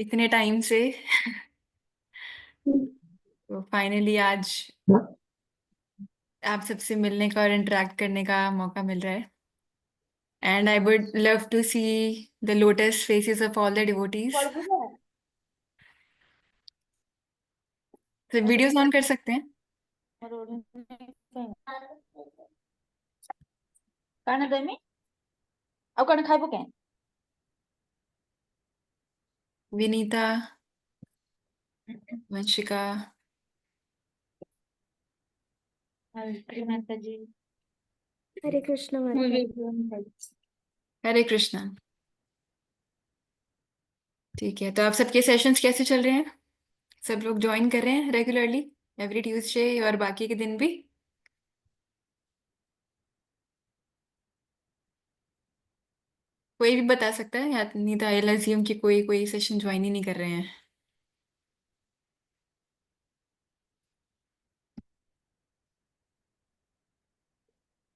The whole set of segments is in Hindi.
इतने टाइम से। तो फाइनली आज आप सबसे मिलने का और इंटरेक्ट करने का मौका मिल रहा है। And I would love to see the lotus faces of all the devotees. तो वीडियोस ऑन कर सकते हैं। କାଣା ଦେମି ଆଉ କଣ ଖାଇବୁ କେଁ विनीता, वंशिका। हरे माता जी हरे कृष्ण माता। हरे कृष्णा। ठीक है, तो आप सबके सेशंस कैसे चल रहे हैं? सब लोग ज्वाइन कर रहे हैं रेगुलरली एवरी ट्यूसडे और बाकी के दिन भी? कोई भी बता सकता है या नहीं तो आई अज्यूम कि कोई कोई सेशन ज्वाइन ही नहीं कर रहे हैं।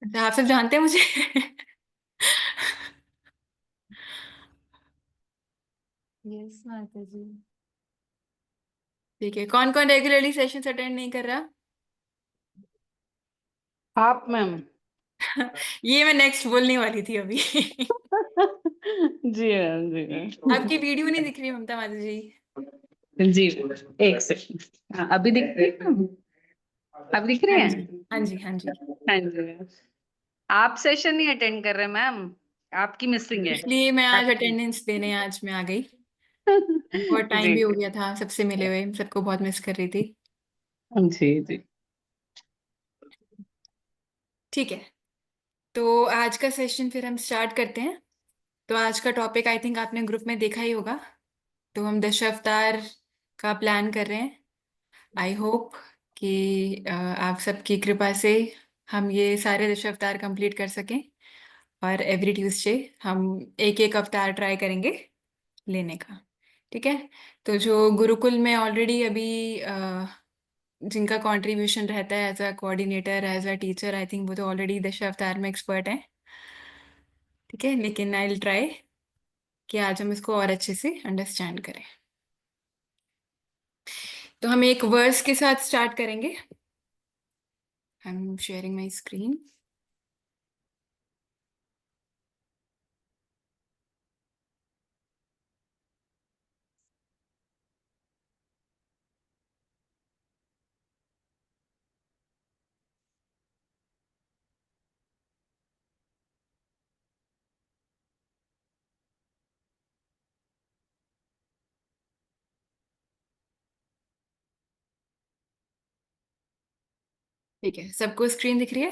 अच्छा, आप सब जानते हैं मुझे। यस माता जी ठीक है, कौन कौन रेगुलरली सेशंस अटेंड नहीं कर रहा? आप मैम। ये मैं नेक्स्ट बोलने वाली थी अभी। जी मैम, जी आपकी मैम। वीडियो नहीं दिख रही ममता माता जी। जी, एक सेकंड। हाँ, अभी दिख रही है मैम? अब दिख रही हाँ है? जी, हाँ जी, हाँ जी। हाँ जी। आप सेशन नहीं अटेंड कर रहे मैम, आपकी मिसिंग है। इसलिए मैं आज आपकी। अटेंडेंस देने आज मैं आ गई। बहुत टाइम जी भी हो गया था सबसे मिले हुए, सबको बहुत मिस कर रही थी। जी जी। ठीक है, तो आज का सेशन फिर हम स्टार्ट करते हैं। तो आज का टॉपिक आई थिंक आपने ग्रुप में देखा ही होगा। तो हम दशावतार का प्लान कर रहे हैं। आई होप कि आप सबकी कृपा से हम ये सारे दशावतार कंप्लीट कर सकें। और एवरी ट्यूसडे हम एक एक अवतार ट्राई करेंगे लेने का। ठीक है। तो जो गुरुकुल में ऑलरेडी अभी जिनका कंट्रीब्यूशन रहता है as a coordinator as a teacher, I think वो तो ऑलरेडी दशावतार में एक्सपर्ट हैं। ठीक है, लेकिन आई विल ट्राई कि आज हम इसको और अच्छे से अंडरस्टैंड करें। तो हम एक वर्स के साथ स्टार्ट करेंगे। I am sharing my screen. ठीक है, सबको स्क्रीन दिख रही है?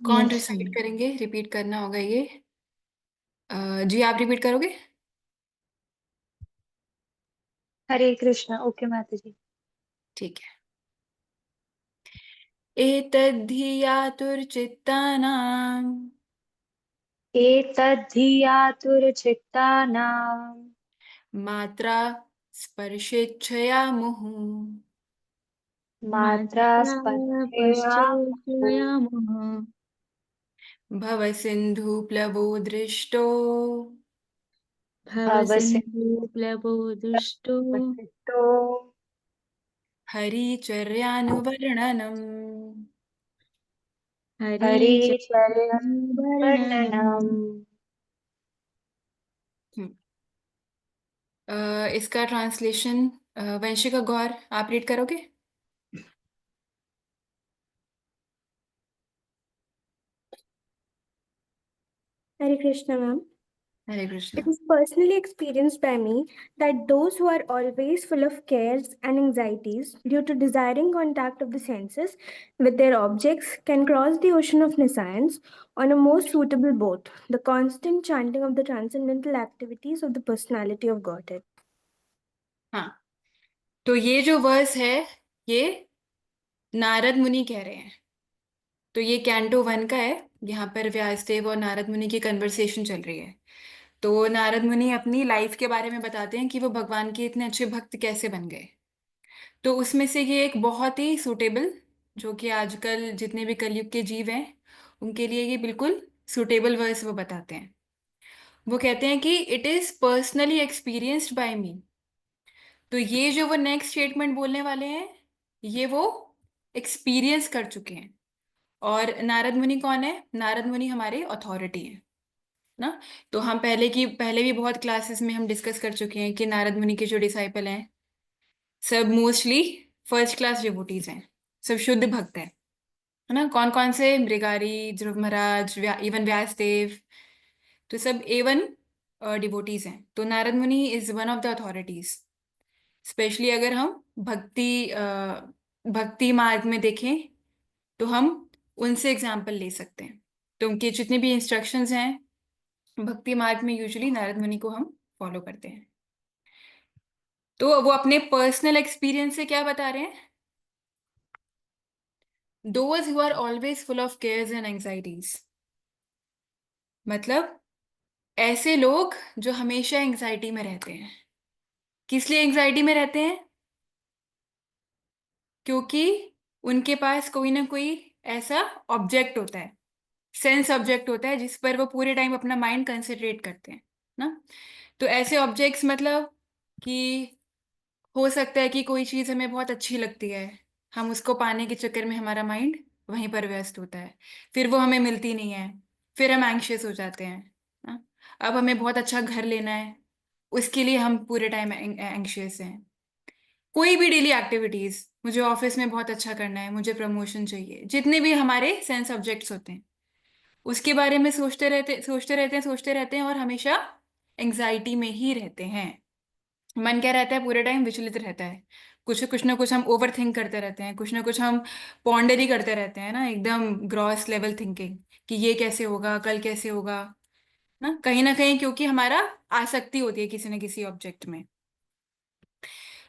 कौन यस रिसाइड करेंगे? रिपीट करना होगा ये। जी, आप रिपीट करोगे? हरे कृष्ण। ओके माता जी। ठीक है। एतद्धियातुर्चित्तानां एतद्धियातुरचित्तानां मात्रा स्पर्शेच्छया मुहुः मात्रा मात्रा स्पर्शया पश्चेष्यामः भवसिन्धुप्लवो दृष्टो भवसिन्धुप्लवो दुष्टो भवसितो हरिचर्यानुवर्णनम्। हरिचरणवर्णनम्। हरिचरणवर्णनम्। हम्म, इसका ट्रांसलेशन वंशिका गौर आप रीड करोगे? Hare Krishna ma'am. Hare Krishna. It is personally experienced by me that those who are always full of cares and anxieties due to desiring contact of the senses with their objects can cross the ocean of nescience on a most suitable boat, the constant chanting of the transcendental activities of the personality of Godhead. हाँ, तो ये जो वर्स है ये नारद मुनि कह रहे हैं। तो ये कैंटो 1 का है। यहाँ पर व्यासदेव और नारद मुनि की कन्वर्सेशन चल रही है। तो नारद मुनि अपनी लाइफ के बारे में बताते हैं कि वो भगवान के इतने अच्छे भक्त कैसे बन गए। तो उसमें से ये एक बहुत ही सूटेबल, जो कि आजकल जितने भी कलयुग के जीव हैं उनके लिए ये बिल्कुल सुटेबल वर्ड्स वो बताते हैं। वो कहते हैं कि it is personally experienced by me. तो ये जो वो नेक्स्ट स्टेटमेंट बोलने वाले हैं, ये वो एक्सपीरियंस कर चुके हैं। और नारद मुनि कौन है? नारद मुनि हमारे अथॉरिटी है ना। तो हम पहले भी बहुत क्लासेस में हम डिस्कस कर चुके हैं कि नारद मुनि के जो डिसाइपल हैं सब मोस्टली फर्स्ट क्लास डिवोटीज हैं, सब शुद्ध भक्त हैं, है ना। कौन कौन से? मृगारी, ध्रुव महाराज, इवन व्यासदेव, तो सब A1 डिवोटीज हैं। तो नारद मुनि is one of the authorities. Specially अगर हम भक्ति मार्ग में देखें तो हम उनसे एग्जाम्पल ले सकते हैं। तो उनके जितने भी इंस्ट्रक्शंस हैं भक्ति मार्ग में, यूजुअली नारद मुनि को हम फॉलो करते हैं। तो वो अपने पर्सनल एक्सपीरियंस से क्या बता रहे हैं? Those who are always full of cares and anxieties, मतलब ऐसे लोग जो हमेशा एंग्जाइटी में रहते हैं। किस लिए एंग्जाइटी में रहते हैं? क्योंकि उनके पास कोई ना कोई ऐसा ऑब्जेक्ट होता है, सेंस ऑब्जेक्ट होता है, जिस पर वो पूरे टाइम अपना माइंड कंसंट्रेट करते हैं ना। तो ऐसे ऑब्जेक्ट्स मतलब कि हो सकता है कि कोई चीज़ हमें बहुत अच्छी लगती है, हम उसको पाने के चक्कर में हमारा माइंड वहीं पर व्यस्त होता है, फिर वो हमें मिलती नहीं है, फिर हम एंग्शियस हो जाते हैं ना। अब हमें बहुत अच्छा घर लेना है, उसके लिए हम पूरे टाइम एंग्शियस हैं। कोई भी डेली एक्टिविटीज, मुझे ऑफिस में बहुत अच्छा करना है, मुझे प्रमोशन चाहिए, जितने भी हमारे सेंस ऑब्जेक्ट्स होते हैं उसके बारे में सोचते रहते हैं और हमेशा एंजाइटी में ही रहते हैं। मन क्या रहता है? पूरे टाइम विचलित रहता है। कुछ ना कुछ हम ओवर थिंक करते रहते हैं, कुछ ना कुछ हम पॉन्डरी करते रहते हैं ना, एकदम ग्रॉस लेवल थिंकिंग कि ये कैसे होगा, कल कैसे होगा ना कहीं, क्योंकि हमारा आसक्ति होती है किसी न किसी ऑब्जेक्ट में।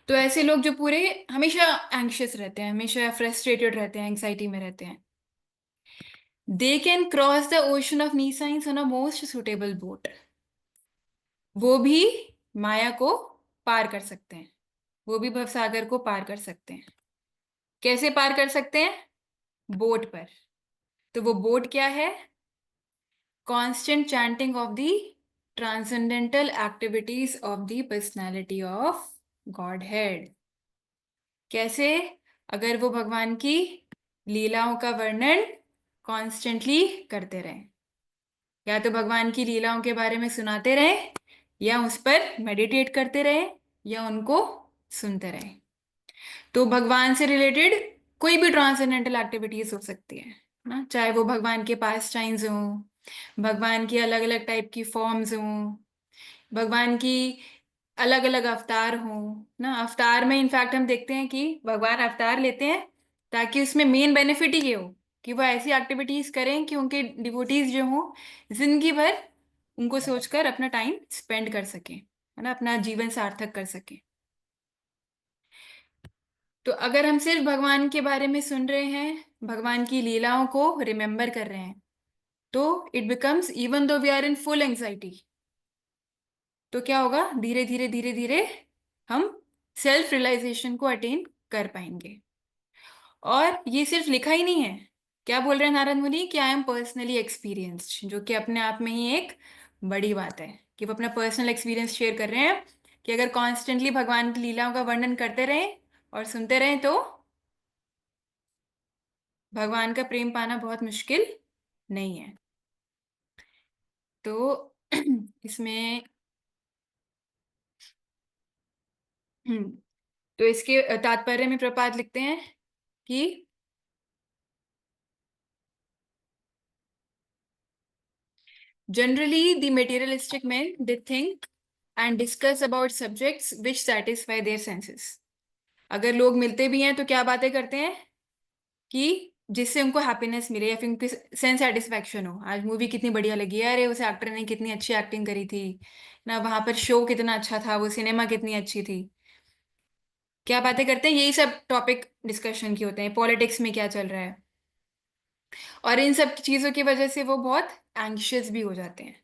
तो ऐसे लोग जो पूरे हमेशा एंग्शियस रहते हैं, हमेशा फ्रस्ट्रेटेड रहते हैं, एंग्जाइटी में रहते हैं, they can cross the ocean of knee science on a most suitable boat. वो भी माया को पार कर सकते हैं, वो भी भवसागर को पार कर सकते हैं। कैसे पार कर सकते हैं? बोट पर। तो वो बोट क्या है? Constant chanting of the transcendental activities of the personality of God head. कैसे? अगर वो भगवान की लीलाओं का वर्णन कॉन्स्टेंटली करते रहें, या तो भगवान की लीलाओं के बारे में सुनाते रहें, या उस पर मेडिटेट करते रहें, या उनको सुनते रहें। तो भगवान से रिलेटेड कोई भी ट्रांसेंडेंटल एक्टिविटीज हो सकती है ना, चाहे वो भगवान के पास टाइम्स हों, भगवान की अलग अलग टाइप की फॉर्म्स हों, भगवान की अलग अलग अवतार हों ना। अवतार में इनफैक्ट हम देखते हैं कि भगवान अवतार लेते हैं ताकि उसमें मेन बेनिफिट ही ये हो कि वो ऐसी एक्टिविटीज करें कि उनके डिवोटीज जो हों जिंदगी भर उनको सोचकर अपना टाइम स्पेंड कर सकें, है ना, अपना जीवन सार्थक कर सकें। तो अगर हम सिर्फ भगवान के बारे में सुन रहे हैं, भगवान की लीलाओं को रिमेम्बर कर रहे हैं, तो it becomes, even though we are in full anxiety, तो क्या होगा? धीरे धीरे धीरे धीरे हम सेल्फ रियलाइजेशन को अटेन कर पाएंगे। और ये सिर्फ लिखा ही नहीं है। क्या बोल रहे हैं नारद मुनि? कि आई एम पर्सनली एक्सपीरियंस्ड, जो कि अपने आप में ही एक बड़ी बात है कि वो अपना पर्सनल एक्सपीरियंस शेयर कर रहे हैं कि अगर कॉन्स्टेंटली भगवान की लीलाओं का वर्णन करते रहें और सुनते रहें तो भगवान का प्रेम पाना बहुत मुश्किल नहीं है। तो इसमें तो इसके तात्पर्य में प्रपात लिखते हैं कि generally the materialistic men, they think and discuss about subjects which satisfy their senses। अगर लोग मिलते भी हैं तो क्या बातें करते हैं? कि जिससे उनको हैप्पीनेस मिले या फिर उनकी सेंस सेटिस्फैक्शन हो। आज मूवी कितनी बढ़िया लगी है, अरे उस एक्टर ने कितनी अच्छी एक्टिंग करी थी ना, वहां पर शो कितना अच्छा था, वो सिनेमा कितनी अच्छी थी। क्या बातें करते हैं? यही सब टॉपिक डिस्कशन की होते हैं, पॉलिटिक्स में क्या चल रहा है। और इन सब चीजों की वजह से वो बहुत एंग्शियस भी हो जाते हैं।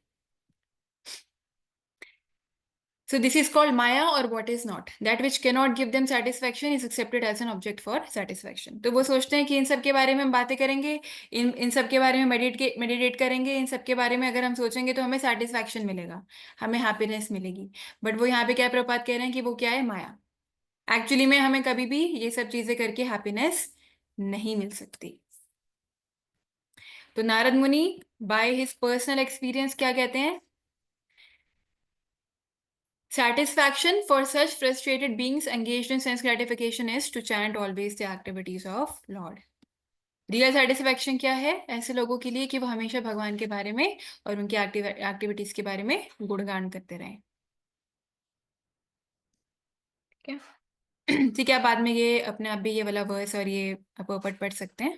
So this is called Maya or what is not. That which cannot give them satisfaction is accepted as an object for satisfaction. तो वो सोचते हैं कि इन सब के बारे में हम बातें करेंगे, इन सब के बारे में मेडिटेट करेंगे, इन सब के बारे में अगर हम सोचेंगे तो हमें सेटिस्फैक्शन मिलेगा, हमें हैप्पीनेस मिलेगी. बट वो यहाँ पे क्या प्रपात कह रहे हैं कि वो क्या है, माया. एक्चुअली में हमें कभी भी ये सब चीजें करके हैप्पीनेस नहीं मिल सकती. तो नारद मुनि बाय हिज पर्सनल एक्सपीरियंस क्या कहते हैं, satisfaction for such frustrated beings engaged in sense gratification is to chant always the activities of Lord. Real satisfaction क्या है ऐसे लोगों के लिए कि वो हमेशा भगवान के बारे में और उनकी एक्टिविटीज के बारे में गुणगान करते रहें. ठीक है. ठीक है, आप बाद में ये अपने आप भी ये वाला वर्स और ये आप पढ़ सकते हैं.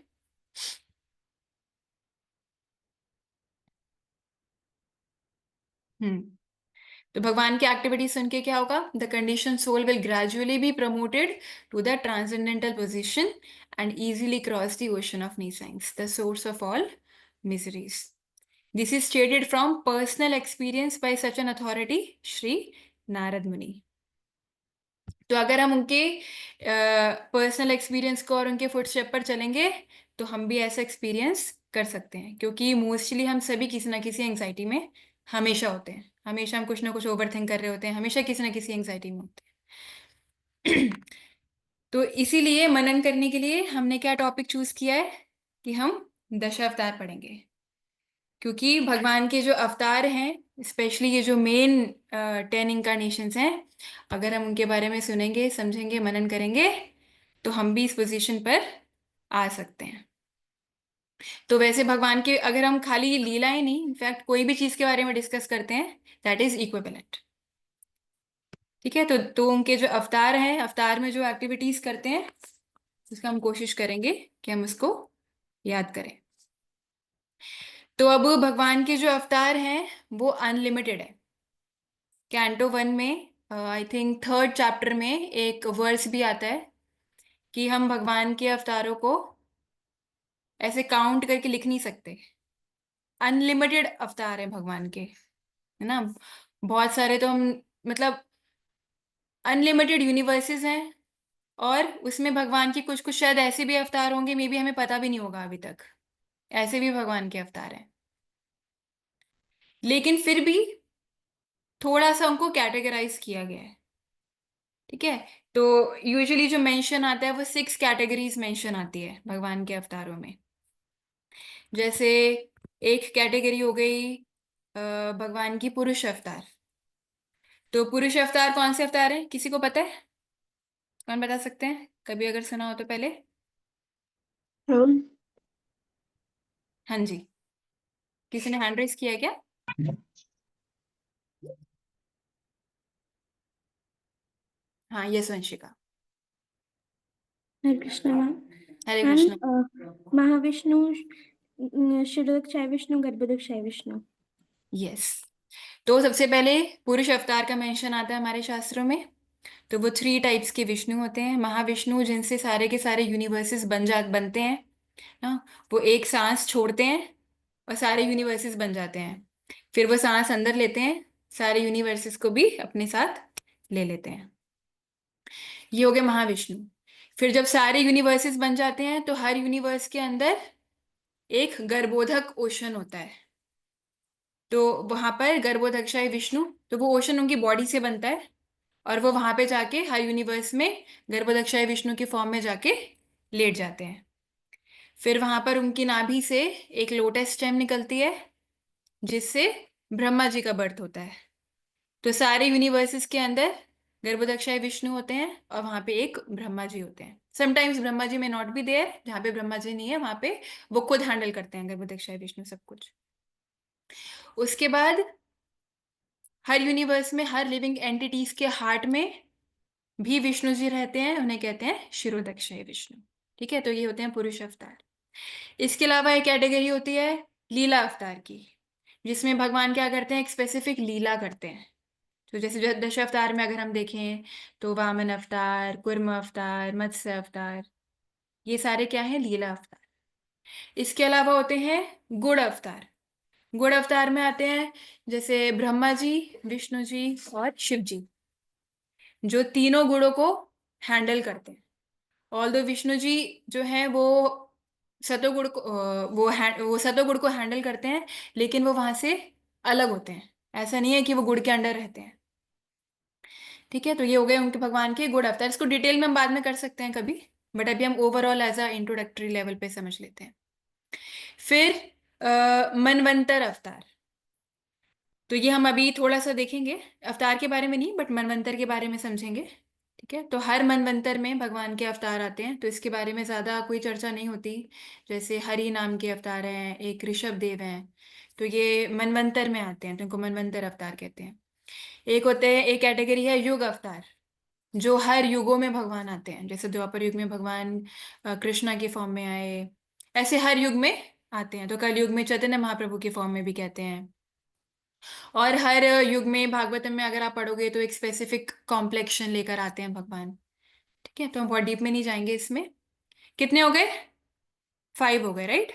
तो भगवान की एक्टिविटी सुन के क्या होगा, the condition soul will gradually be promoted to the transcendental position and easily cross the ocean of nescience, the source of all miseries. This is stated from personal experience by such an authority Shri Narad Muni. तो अगर हम उनके पर्सनल एक्सपीरियंस को और उनके फुटस्टेप पर चलेंगे तो हम भी ऐसा एक्सपीरियंस कर सकते हैं, क्योंकि मोस्टली हम सभी किसी ना किसी एंग्जाइटी में हमेशा होते हैं. हमेशा हम कुछ ना कुछ ओवर थिंक कर रहे होते हैं, हमेशा किसी ना किसी एंग्जाइटी में होते हैं. तो इसीलिए मनन करने के लिए हमने क्या टॉपिक चूज किया है कि हम दशावतार पढ़ेंगे, क्योंकि भगवान के जो अवतार हैं, स्पेशली ये जो मेन 10 इनकारनेशंस हैं, अगर हम उनके बारे में सुनेंगे, समझेंगे, मनन करेंगे तो हम भी इस पोजीशन पर आ सकते हैं. तो वैसे भगवान के अगर हम खाली लीला ही नहीं, इनफैक्ट कोई भी चीज के बारे में डिस्कस करते हैं, दैट इज इक्विवेलेंट. ठीक है. तो उनके जो अवतार हैं, अवतार में जो एक्टिविटीज करते हैं, उसका हम कोशिश करेंगे कि हम उसको याद करें. तो अब भगवान के जो अवतार हैं वो अनलिमिटेड है. कैंटो 1 में आई थिंक 3rd चैप्टर में एक वर्स भी आता है कि हम भगवान के अवतारों को ऐसे काउंट करके लिख नहीं सकते. अनलिमिटेड अवतार है भगवान के, है ना. बहुत सारे तो हम मतलब अनलिमिटेड यूनिवर्सेस हैं, और उसमें भगवान की कुछ कुछ शायद ऐसे भी अवतार होंगे, मे बी हमें पता भी नहीं होगा अभी तक, ऐसे भी भगवान के अवतार हैं. लेकिन फिर भी थोड़ा सा उनको कैटेगराइज किया गया है. ठीक है. तो यूजुअली जो मेंशन आता है वो 6 कैटेगरीज मेंशन आती है भगवान के अवतारों में. जैसे एक कैटेगरी हो गई भगवान की पुरुष अवतार. तो पुरुष अवतार कौन से अवतार है, किसी को पता है? कौन बता सकते हैं, कभी अगर सुना हो तो पहले. हाँ जी, किसी ने हैंड रेस किया है क्या? हाँ, यस वंशिका. हरे कृष्णा मैम. हरे मैम, कृष्ण. महाविष्णु, षोडशाई विष्णु, गर्भोदकशाई विष्णु. यस. तो सबसे पहले पुरुष अवतार का मेंशन आता है हमारे शास्त्रों में. तो वो 3 टाइप्स के विष्णु होते हैं. महाविष्णु जिनसे सारे के सारे यूनिवर्सेस बनते हैं ना. वो एक सांस छोड़ते हैं और सारे यूनिवर्सेस बन जाते हैं. फिर वो सांस अंदर लेते हैं, सारे यूनिवर्सेस को भी अपने साथ ले लेते हैं. ये हो गए महाविष्णु. फिर जब सारे यूनिवर्सेस बन जाते हैं तो हर यूनिवर्स के अंदर एक गर्भोधक ओशन होता है. तो वहां पर गर्भोदक्षाय विष्णु, तो वो ओशन उनकी बॉडी से बनता है, और वो वहां पे जाके हर यूनिवर्स में गर्भोदक्षाय विष्णु की फॉर्म में जाके लेट जाते हैं. फिर वहां पर उनकी नाभि से एक लोटस स्टेम निकलती है, जिससे ब्रह्मा जी का बर्थ होता है. तो सारे यूनिवर्सेस के अंदर गर्भोदक्षाय विष्णु होते हैं, और वहां पे एक ब्रह्मा जी होते हैं. समटाइम्स ब्रह्मा जी में नॉट बी देयर, जहाँ पे ब्रह्मा जी नहीं है वहां पे वो खुद हैंडल करते हैं, गर्भोदक्षाय विष्णु सब कुछ. उसके बाद हर यूनिवर्स में हर लिविंग एंटिटीज के हार्ट में भी विष्णु जी रहते हैं, उन्हें कहते हैं शिरोदक्षय विष्णु. ठीक है. तो ये होते हैं पुरुष अवतार. इसके अलावा एक कैटेगरी होती है लीला अवतार की, जिसमें भगवान क्या करते हैं, एक स्पेसिफिक लीला करते हैं. तो जैसे दशावतार में अगर हम देखें तो वामन अवतार, कुर्म अवतार, मत्स्य अवतार, ये सारे क्या हैं, लीला अवतार. इसके अलावा होते हैं गुण अवतार. गुण अवतार में आते हैं जैसे ब्रह्मा जी, विष्णु जी और शिव जी, जो तीनों गुणों को हैंडल करते हैं। ऑल्दो विष्णु जी जो हैं वो सतोगुण को वो सतोगुण को हैंडल करते हैं, लेकिन वो वहां से अलग होते हैं। ऐसा नहीं है कि वो गुण के अंडर रहते हैं। ठीक है, तो ये हो गए उनके भगवान के गुण अवतार। इसको डिटेल में हम बाद में कर सकते हैं कभी, बट अभी हम overall as a introductory level पे समझ लेते हैं। फिर मनवंतर अवतार, तो ये हम अभी थोड़ा सा देखेंगे, अवतार के बारे में नहीं बट मनवंतर के बारे में समझेंगे। ठीक है, तो हर मनवंतर में भगवान के अवतार आते हैं, तो इसके बारे में ज्यादा कोई चर्चा नहीं होती। जैसे हरि नाम के अवतार हैं, एक ऋषभ देव हैं, तो ये मनवंतर में आते हैं, तो इनको मनवंतर अवतार कहते हैं। एक होते हैं, एक कैटेगरी है युग अवतार, जो हर युगों में भगवान आते हैं। जैसे द्वापर युग में भगवान कृष्णा की फॉर्म में आए, ऐसे हर युग में आते हैं। तो कल युग में चैतन्य महाप्रभु की फॉर्म में भी कहते हैं। और हर युग में भागवतम में अगर आप पढ़ोगे तो एक स्पेसिफिक कॉम्प्लेक्शन लेकर आते हैं भगवान। ठीक है, तो हम बहुत डीप में नहीं जाएंगे इसमें। कितने हो गए? 5 हो गए, राइट।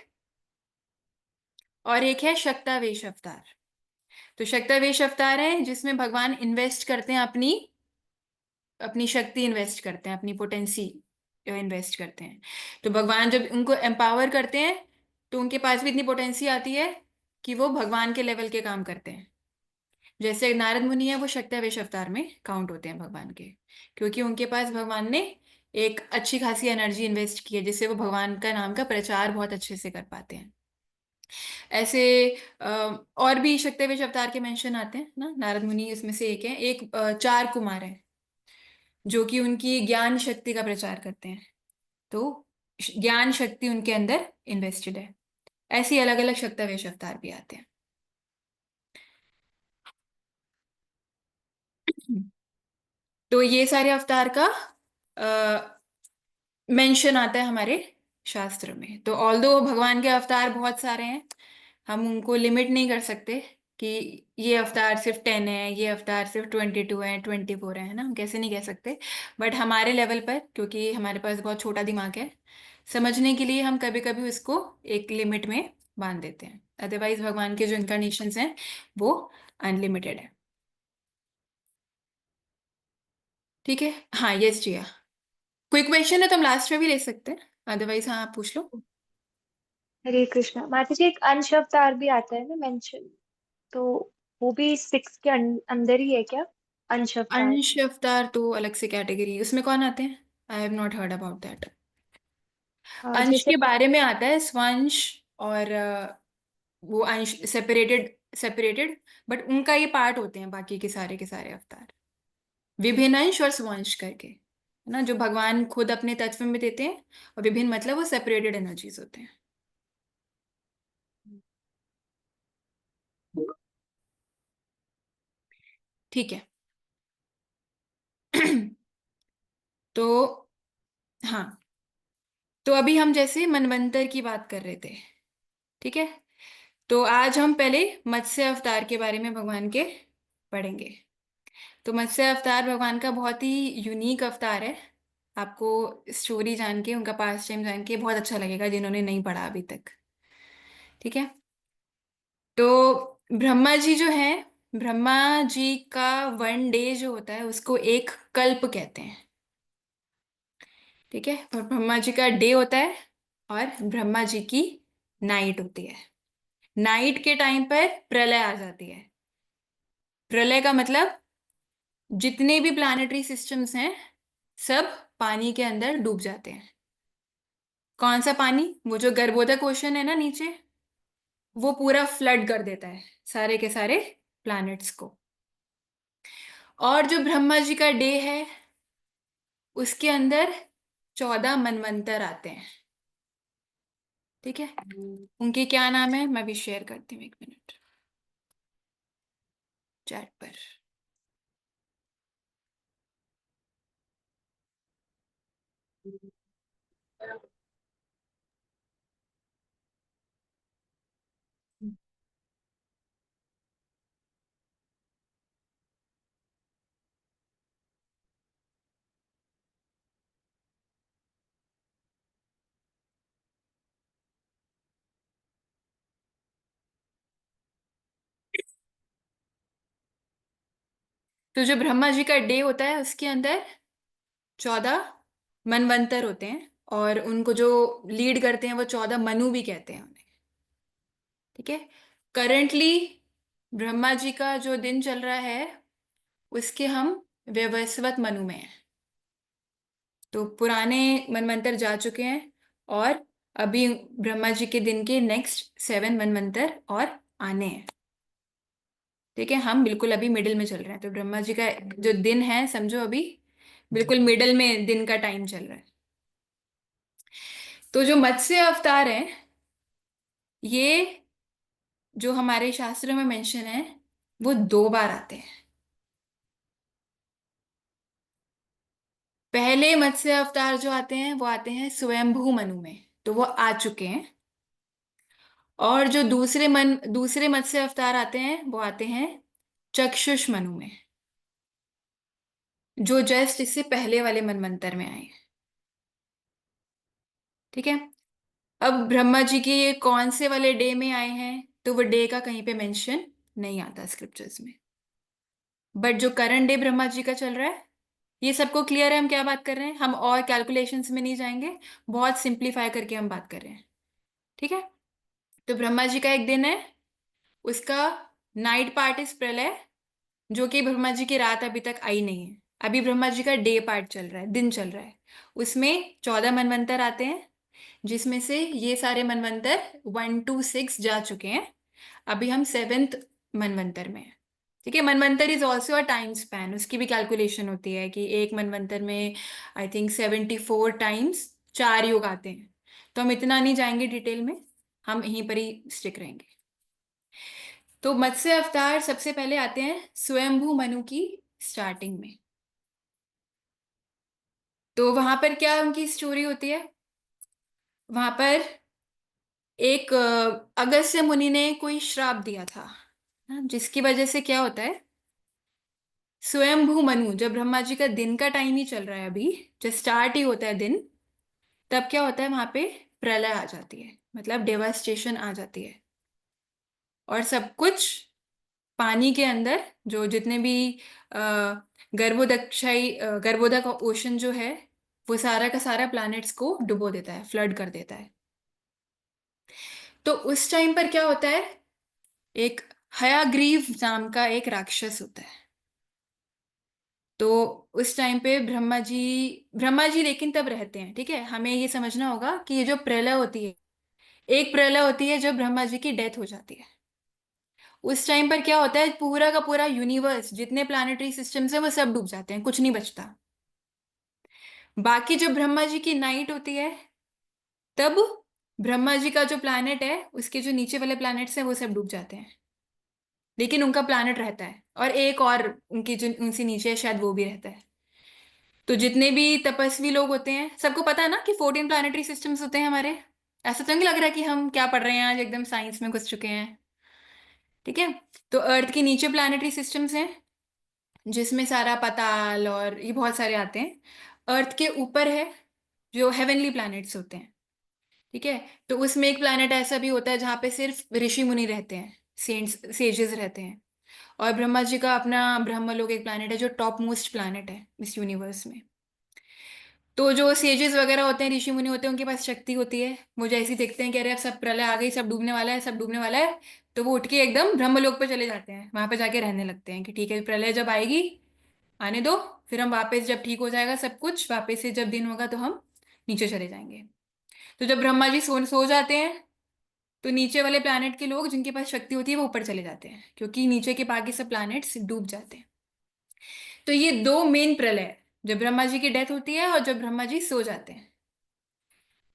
और एक है शक्तावेश अवतार। तो शक्तावेश अवतार है जिसमें भगवान इन्वेस्ट करते हैं, अपनी अपनी शक्ति इन्वेस्ट करते हैं, अपनी पोटेंसी इन्वेस्ट करते हैं। तो भगवान जब उनको एम्पावर करते हैं तो उनके पास भी इतनी पोटेंसी आती है कि वो भगवान के लेवल के काम करते हैं। जैसे नारद मुनि है, वो शक्तावेश अवतार में काउंट होते हैं भगवान के, क्योंकि उनके पास भगवान ने एक अच्छी खासी एनर्जी इन्वेस्ट की है, जिससे वो भगवान का नाम का प्रचार बहुत अच्छे से कर पाते हैं। ऐसे और भी शक्तावेश अवतार के मेंशन आते हैं ना, नारद मुनि इसमें से एक है। एक 4 कुमार हैं जो कि उनकी ज्ञान शक्ति का प्रचार करते हैं, तो ज्ञान शक्ति उनके अंदर इन्वेस्टेड है। ऐसे अलग अलग शक्तावेश अवतार भी आते हैं। तो ये सारे अवतार का मेंशन आता है हमारे शास्त्र में। तो ऑल्दो भगवान के अवतार बहुत सारे हैं, हम उनको लिमिट नहीं कर सकते कि ये अवतार सिर्फ 10 है, ये अवतार सिर्फ 22 है, 24 है ना, हम कैसे नहीं कह सकते। बट हमारे लेवल पर, क्योंकि हमारे पास बहुत छोटा दिमाग है, समझने के लिए हम कभी कभी उसको एक लिमिट में बांध देते हैं। अदरवाइज भगवान के जो इनकारनेशंस हैं वो अनलिमिटेड है। ठीक है, हाँ यस जिया, कोई क्वेश्चन है तो हम लास्ट में भी ले सकते हैं, अदरवाइज हाँ आप पूछ लो। हरे कृष्णा माता जी, एक अंश अवतार भी आता है ना मेंशन, तो वो भी 6 के अंदर ही है क्या? अंश अवतार। अंश अवतार तो अलग से कैटेगरी, उसमें कौन आते हैं? I have not heard about that. अंश जैसे के बारे में आता है स्वंश, और वो अंश सेपरेटेड सेपरेटेड, बट उनका ये पार्ट होते हैं बाकी के सारे अवतार, विभिन्न अंश और स्वंश करके, है ना, जो भगवान खुद अपने तत्व में देते हैं। और विभिन्न मतलब वो सेपरेटेड एनर्जीज होते हैं। ठीक है। तो हाँ, तो अभी हम जैसे मनवंतर की बात कर रहे थे। ठीक है, तो आज हम पहले मत्स्य अवतार के बारे में भगवान के पढ़ेंगे। तो मत्स्य अवतार भगवान का बहुत ही यूनिक अवतार है। आपको स्टोरी जान के, उनका पास्ट टाइम जान के बहुत अच्छा लगेगा, जिन्होंने नहीं पढ़ा अभी तक। ठीक है, तो ब्रह्मा जी जो है, ब्रह्मा जी का 1 डे जो होता है उसको एक कल्प कहते हैं। ठीक है, और ब्रह्मा जी का डे होता है और ब्रह्मा जी की नाइट होती है। नाइट के टाइम पर प्रलय आ जाती है। प्रलय का मतलब जितने भी प्लानिटरी सिस्टम्स हैं सब पानी के अंदर डूब जाते हैं। कौन सा पानी? वो जो गर्भोदक ओशन है ना नीचे, वो पूरा फ्लड कर देता है सारे के सारे प्लैनेट्स को। और जो ब्रह्मा जी का डे है उसके अंदर 14 मनवंतर आते हैं। ठीक है, उनके क्या नाम है मैं भी शेयर करती हूँ, 1 मिनट चैट पर। तो जो ब्रह्मा जी का डे होता है उसके अंदर 14 मनवंतर होते हैं, और उनको जो लीड करते हैं वो 14 मनु भी कहते हैं उन्हें। ठीक है। करंटली ब्रह्मा जी का जो दिन चल रहा है उसके हम वैवस्वत मनु में हैं। तो पुराने मनवंतर जा चुके हैं, और अभी ब्रह्मा जी के दिन के नेक्स्ट 7 मनवंतर और आने हैं। ठीक है, हम बिल्कुल अभी मिडिल में चल रहे हैं। तो ब्रह्मा जी का जो दिन है समझो अभी बिल्कुल मिडिल में दिन का टाइम चल रहा है। तो जो मत्स्य अवतार है, ये जो हमारे शास्त्रों में मेंशन है वो 2 बार आते हैं। पहले मत्स्य अवतार जो आते हैं वो आते हैं स्वयंभू मनु में, तो वो आ चुके हैं। और जो दूसरे मत्स्य अवतार आते हैं वो आते हैं चक्षुष मनु में, जो जस्ट इससे पहले वाले मनवंतर में आए हैं। ठीक है। अब ब्रह्मा जी के ये कौन से वाले डे में आए हैं, तो वो डे का कहीं पे मेंशन नहीं आता स्क्रिप्चर्स में। बट जो करंट डे ब्रह्मा जी का चल रहा है, ये सबको क्लियर है हम क्या बात कर रहे हैं? हम और कैलकुलेशंस में नहीं जाएंगे, बहुत सिंप्लीफाई करके हम बात कर रहे हैं। ठीक है। तो ब्रह्मा जी का एक दिन है, उसका नाइट पार्ट इज प्रलय, जो कि ब्रह्मा जी की रात अभी तक आई नहीं है। अभी ब्रह्मा जी का डे पार्ट चल रहा है, दिन चल रहा है। उसमें 14 मनवंतर आते हैं, जिसमें से ये सारे मनवंतर 1 to 6 जा चुके हैं। अभी हम 7th मनवंतर में हैं। ठीक है। Manvantara is also a time span, उसकी भी कैलकुलेशन होती है कि एक मनवंतर में आई थिंक 74 टाइम्स 4 युग आते हैं। तो हम इतना नहीं जाएंगे डिटेल में, हम यहीं पर ही स्टिक रहेंगे। तो मत्स्य अवतार सबसे पहले आते हैं स्वयंभू मनु की स्टार्टिंग में। तो वहां पर क्या उनकी स्टोरी होती है? वहां पर एक अगस्त्य मुनि ने कोई श्राप दिया था, जिसकी वजह से क्या होता है, स्वयंभू मनु, जब ब्रह्मा जी का दिन का टाइम ही चल रहा है अभी, जब स्टार्ट ही होता है दिन, तब क्या होता है वहां पे प्रलय आ जाती है, मतलब डेवास्टेशन आ जाती है। और सब कुछ पानी के अंदर, जो जितने भी अ, गर्भोदक ओशन जो है, वो सारा का सारा प्लैनेट्स को डुबो देता है, फ्लड कर देता है। तो उस टाइम पर क्या होता है, एक हयाग्रीव नाम का एक राक्षस होता है। तो उस टाइम पे ब्रह्मा जी लेकिन तब रहते हैं। ठीक है, हमें ये समझना होगा कि ये जो प्रलय होती है, एक प्रलय होती है जब ब्रह्मा जी की डेथ हो जाती है। उस टाइम पर क्या होता है, पूरा का पूरा यूनिवर्स, जितने प्लानिटरी सिस्टम्स हैं वो सब डूब जाते हैं, कुछ नहीं बचता। बाकी जब ब्रह्मा जी की नाइट होती है, तब ब्रह्मा जी का जो प्लैनेट है, उसके जो नीचे वाले प्लैनेट्स हैं वो सब डूब जाते हैं, लेकिन उनका प्लैनेट रहता है, और एक और उनकी जो उनसे नीचे है शायद वो भी रहता है। तो जितने भी तपस्वी लोग होते हैं, सबको पता है ना कि 14 प्लानिटरी सिस्टम्स होते हैं हमारे। ऐसा तो नहीं लग रहा कि हम क्या पढ़ रहे हैं आज, एकदम साइंस में घुस चुके हैं। ठीक है। तो अर्थ के नीचे प्लानिटरी सिस्टम्स हैं, जिसमें सारा पाताल और ये बहुत सारे आते हैं। अर्थ के ऊपर है जो हेवनली प्लैनेट्स होते हैं। ठीक है। तो उसमें एक प्लैनेट ऐसा भी होता है जहाँ पे सिर्फ ऋषि मुनि रहते हैं, सेंट्स सेजेस रहते हैं। और ब्रह्मा जी का अपना ब्रह्मलोक एक प्लैनेट है, जो टॉप मोस्ट प्लैनेट है इस यूनिवर्स में। तो जो सेजेस वगैरह होते हैं, ऋषि मुनि होते हैं, उनके पास शक्ति होती है। वो जैसे ही देखते हैं कि अरे अब सब प्रलय आ गई, सब डूबने वाला है, सब डूबने वाला है, तो वो उठ के एकदम ब्रह्मलोक पे चले जाते हैं, वहां पे जाके रहने लगते हैं कि ठीक है प्रलय जब आएगी आने दो, फिर हम वापस जब ठीक हो जाएगा सब कुछ, वापस से जब दिन होगा तो हम नीचे चले जाएंगे। तो जब ब्रह्मा जी सो जाते हैं, तो नीचे वाले प्लैनेट के लोग जिनके पास शक्ति होती है वो ऊपर चले जाते हैं, क्योंकि नीचे के बाकी सब प्लैनेट्स डूब जाते हैं। तो ये 2 मेन प्रलय है, जब ब्रह्मा जी की डेथ होती है और जब ब्रह्मा जी सो जाते हैं।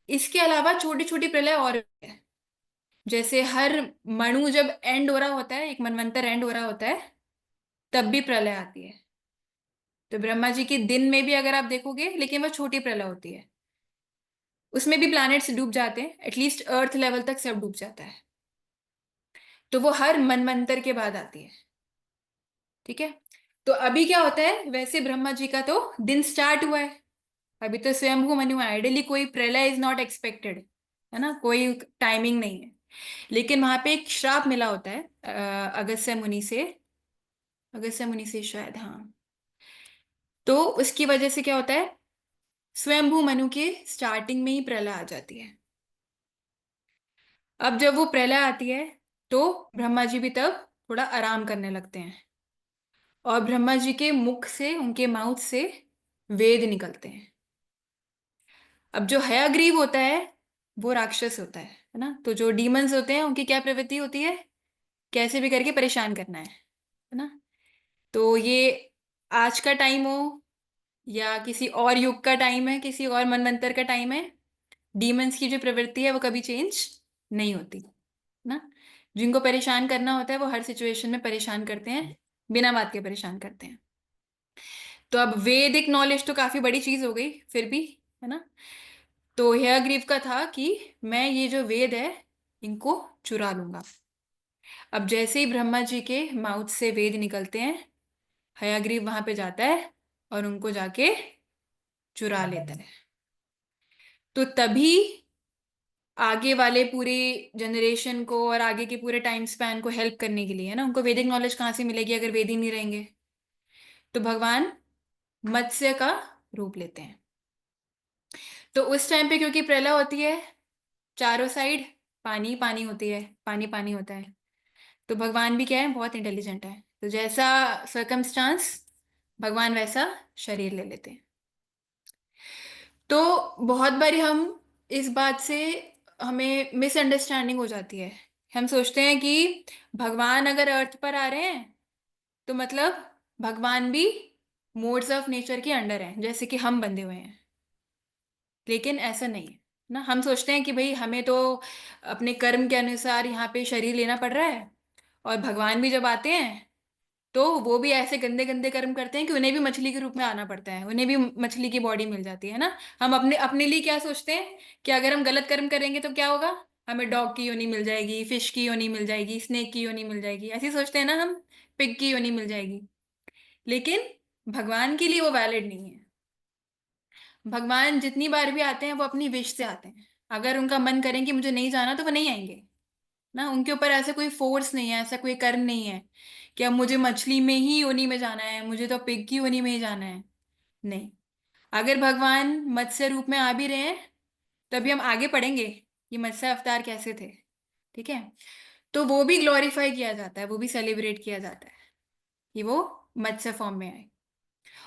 इसके अलावा छोटी छोटी प्रलय और भी है। जैसे हर मणु जब एंड हो रहा होता है, एक मनवंतर एंड हो रहा होता है, तब भी प्रलय आती है। तो ब्रह्मा जी के दिन में भी अगर आप देखोगे, लेकिन वो छोटी प्रलय होती है, उसमें भी प्लैनेट्स डूब जाते हैं, एटलीस्ट अर्थ लेवल तक सब डूब जाता है। तो वो हर मनवंतर के बाद आती है। ठीक है। तो अभी क्या होता है, वैसे ब्रह्मा जी का तो दिन स्टार्ट हुआ है, अभी तो स्वयंभू मनु है, आइडियली कोई प्रलय इज नॉट एक्सपेक्टेड, है ना, कोई टाइमिंग नहीं है। लेकिन वहां पे एक श्राप मिला होता है अगस्त्य मुनि से, अगस्त्य मुनि से शायद, हाँ। तो उसकी वजह से क्या होता है, स्वयंभू मनु के स्टार्टिंग में ही प्रलय आ जाती है। अब जब वो प्रलय आती है तो ब्रह्मा जी भी तब थोड़ा आराम करने लगते हैं, और ब्रह्मा जी के मुख से, उनके माउथ से वेद निकलते हैं। अब जो हयग्रीव होता है वो राक्षस होता है ना। तो जो डीमंस होते हैं उनकी क्या प्रवृत्ति होती है, कैसे भी करके परेशान करना है ना। तो ये आज का टाइम हो या किसी और युग का टाइम है, किसी और मनवंतर का टाइम है, डीमंस की जो प्रवृत्ति है वो कभी चेंज नहीं होती ना। जिनको परेशान करना होता है वो हर सिचुएशन में परेशान करते हैं, बिना बात के परेशान करते हैं। तो अब वैदिक नॉलेज तो काफी बड़ी चीज हो गई फिर भी, है ना। तो हयग्रीव का था कि मैं ये जो वेद है इनको चुरा लूंगा। अब जैसे ही ब्रह्मा जी के माउथ से वेद निकलते हैं, हयग्रीव वहां पे जाता है और उनको जाके चुरा लेता है। तो तभी आगे वाले पूरे जनरेशन को और आगे के पूरे टाइम स्पैन को हेल्प करने के लिए, है ना, उनको वैदिक नॉलेज कहाँ से मिलेगी अगर वेद ही नहीं रहेंगे। तो भगवान मत्स्य का रूप लेते हैं। तो उस टाइम पे क्योंकि प्रलय होती है, चारों साइड पानी पानी होती है, पानी पानी होता है, तो भगवान भी क्या है, बहुत इंटेलिजेंट है। तो जैसा सर्कमस्टांस, भगवान वैसा शरीर ले लेते हैं। तो बहुत बारी हम इस बात से, हमें मिसअंडरस्टैंडिंग हो जाती है। हम सोचते हैं कि भगवान अगर अर्थ पर आ रहे हैं तो मतलब भगवान भी मोड्स ऑफ नेचर के अंडर हैं, जैसे कि हम बंधे हुए हैं। लेकिन ऐसा नहीं है ना। हम सोचते हैं कि भाई हमें तो अपने कर्म के अनुसार यहाँ पे शरीर लेना पड़ रहा है, और भगवान भी जब आते हैं तो वो भी ऐसे गंदे गंदे कर्म करते हैं कि उन्हें भी मछली के रूप में आना पड़ता है, उन्हें भी मछली की बॉडी मिल जाती है ना। हम अपने अपने लिए क्या सोचते हैं कि अगर हम गलत कर्म करेंगे तो क्या होगा, हमें डॉग की योनी मिल जाएगी, फिश की योनी मिल जाएगी, स्नेक की योनी मिल जाएगी, ऐसे ही सोचते हैं ना हम, पिग की योनी मिल जाएगी। लेकिन भगवान के लिए वो वैलिड नहीं है। भगवान जितनी बार भी आते हैं वो अपनी विश से आते हैं। अगर उनका मन करें कि मुझे नहीं जाना तो वो नहीं आएंगे ना। उनके ऊपर ऐसा कोई फोर्स नहीं है, ऐसा कोई कर्म नहीं है कि अब मुझे मछली में ही योनि में जाना है, मुझे तो पिग की योनि में ही जाना है। नहीं। अगर भगवान मत्स्य रूप में आ भी रहे हैं तभी हम आगे पढ़ेंगे कि मत्स्य अवतार कैसे थे, ठीक है। तो वो भी ग्लोरीफाई किया जाता है, वो भी सेलिब्रेट किया जाता है कि वो मत्स्य फॉर्म में आए।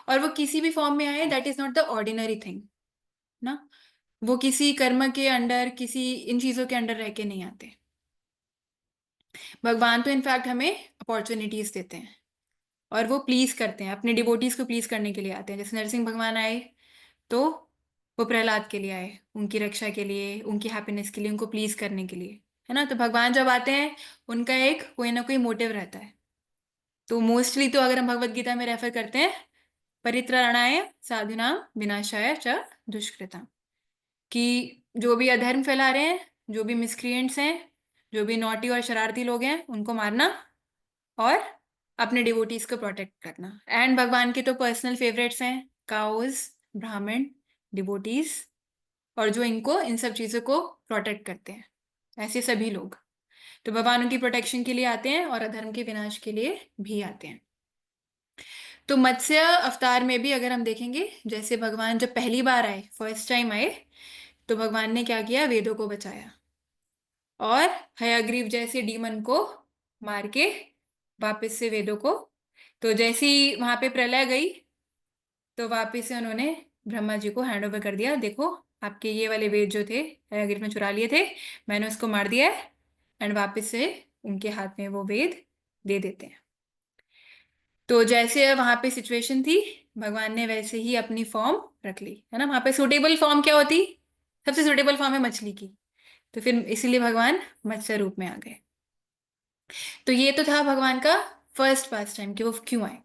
और वो किसी भी फॉर्म में आए, that is not the ordinary thing ना। वो किसी कर्म के अंडर, किसी इन चीजों के अंडर रह के नहीं आते। भगवान तो इनफैक्ट हमें अपॉर्चुनिटीज देते हैं और वो प्लीज करते हैं, अपने डिवोटीज को प्लीज करने के लिए आते हैं। जैसे नरसिंह भगवान आए तो वो प्रहलाद के लिए आए, उनकी रक्षा के लिए, उनकी हैप्पीनेस के लिए, उनको प्लीज करने के लिए, है ना। तो भगवान जब आते हैं उनका एक कोई ना कोई मोटिव रहता है। तो मोस्टली तो अगर हम भगवत गीता में रेफर करते हैं, परित्राणाय साधुनां विनाशाय च दुष्कृतां, कि जो भी अधर्म फैला रहे हैं, जो भी मिसक्रिएंट्स हैं, जो भी नॉटी और शरारती लोग हैं, उनको मारना और अपने डिवोटीज को प्रोटेक्ट करना। एंड भगवान के तो पर्सनल फेवरेट्स हैं काउज, ब्राह्मण, डिवोटीज, और जो इनको इन सब चीजों को प्रोटेक्ट करते हैं, ऐसे सभी लोग। तो भगवान उनकी प्रोटेक्शन के लिए आते हैं और अधर्म के विनाश के लिए भी आते हैं। तो मत्स्य अवतार में भी अगर हम देखेंगे, जैसे भगवान जब पहली बार आए, फर्स्ट टाइम आए, तो भगवान ने क्या किया, वेदों को बचाया और हयग्रीव जैसे डीमन को मार के वापस से वेदों को, तो जैसी वहां पे प्रलय गई तो वापस से उन्होंने ब्रह्मा जी को हैंड ओवर कर दिया, देखो आपके ये वाले वेद जो थे हयग्रीव ने चुरा लिए थे, मैंने उसको मार दिया है। एंड वापस से उनके हाथ में वो वेद दे देते हैं। तो जैसे वहां पे सिचुएशन थी, भगवान ने वैसे ही अपनी फॉर्म रख ली, है ना। वहां पे सुटेबल फॉर्म क्या होती, सबसे सुटेबल फॉर्म है मछली की, तो फिर इसीलिए भगवान मत्स्य रूप में आ गए। तो ये तो था भगवान का फर्स्ट पास टाइम कि वो क्यों आए।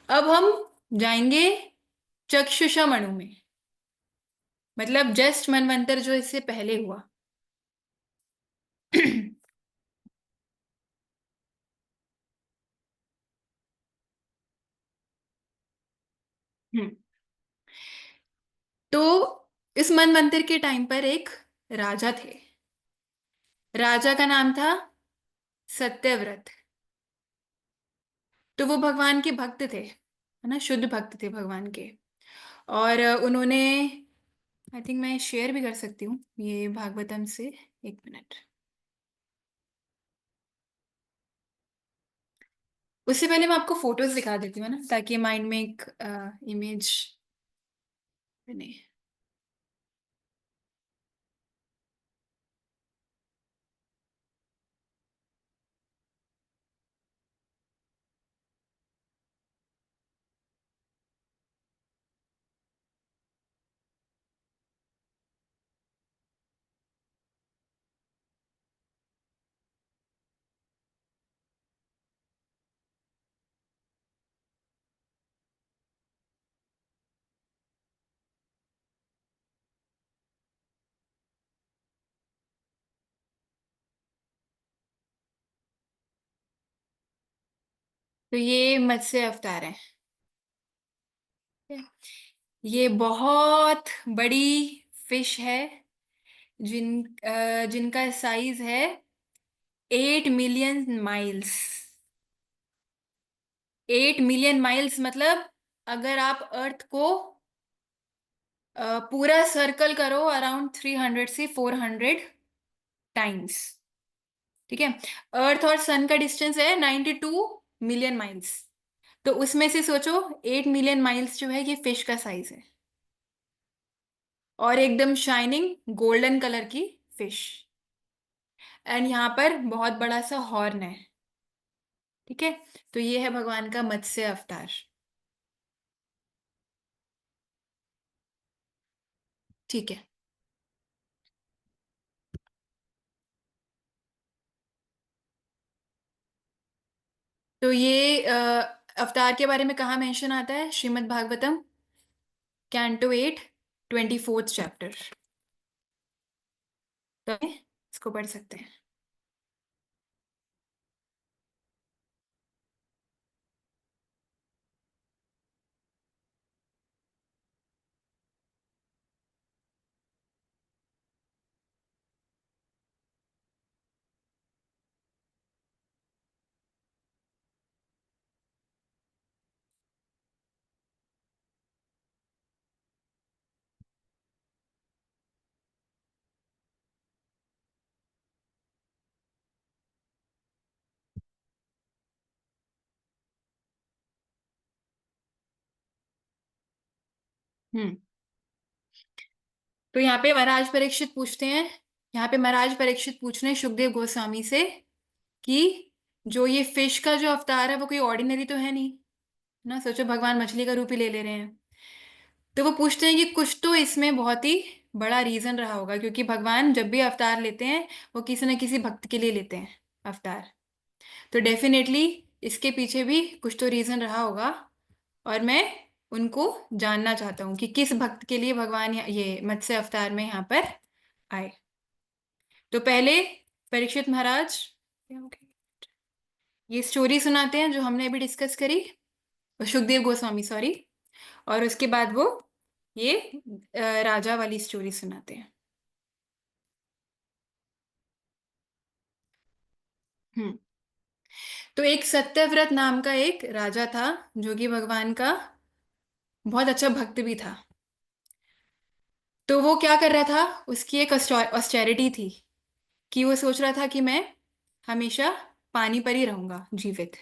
अब हम जाएंगे चक्षुषा मनु में, मतलब जस्ट मनवंतर जो इससे पहले हुआ। हम्म, तो इस मनवंतर के टाइम पर एक राजा थे। राजा का नाम था सत्यव्रत। तो वो भगवान के भक्त थे, है ना, शुद्ध भक्त थे भगवान के। और उन्होंने, आई थिंक मैं शेयर भी कर सकती हूँ ये भागवतम से, एक मिनट। उससे पहले मैं आपको फोटोज दिखा देती हूँ ना, ताकि माइंड में एक इमेज बने। तो ये मत्स्य अवतार है। ये बहुत बड़ी फिश है, जिनका साइज है 8 मिलियन माइल्स। 8 मिलियन माइल्स मतलब अगर आप अर्थ को पूरा सर्कल करो अराउंड 300 से 400 टाइम्स, ठीक है। अर्थ और सन का डिस्टेंस है 92 मिलियन माइल्स। तो उसमें से सोचो 8 मिलियन माइल्स जो है ये फिश का साइज है, और एकदम शाइनिंग गोल्डन कलर की फिश। एंड यहाँ पर बहुत बड़ा सा हॉर्न है, ठीक है। तो ये है भगवान का मत्स्य अवतार, ठीक है। तो ये अवतार के बारे में कहाँ मेंशन आता है? Shrimad Bhagavatam canto 8 24th chapter. तो इसको पढ़ सकते हैं। हम्म। तो यहाँ पे महाराज परीक्षित पूछते हैं, यहाँ पे महाराज परीक्षित पूछ रहे हैं सुखदेव गोस्वामी से कि जो ये फिश का जो अवतार है वो कोई ऑर्डिनरी तो है नहीं ना, सोचो भगवान मछली का रूप ही ले ले रहे हैं। तो वो पूछते हैं कि कुछ तो इसमें बहुत ही बड़ा रीजन रहा होगा, क्योंकि भगवान जब भी अवतार लेते हैं वो किसी न किसी भक्त के लिए लेते हैं अवतार। तो डेफिनेटली इसके पीछे भी कुछ तो रीजन रहा होगा, और मैं उनको जानना चाहता हूँ कि किस भक्त के लिए भगवान ये मत्स्य अवतार में यहाँ पर आए। तो पहले परीक्षित महाराज ये स्टोरी सुनाते हैं जो हमने अभी डिस्कस करी, सुखदेव गोस्वामी सॉरी, और उसके बाद वो ये राजा वाली स्टोरी सुनाते हैं। हम्म। तो एक सत्यव्रत नाम का एक राजा था, जो कि भगवान का बहुत अच्छा भक्त भी था। तो वो क्या कर रहा था, उसकी एक ऑस्टेरिटी थी कि वो सोच रहा था कि मैं हमेशा पानी पर ही रहूंगा जीवित।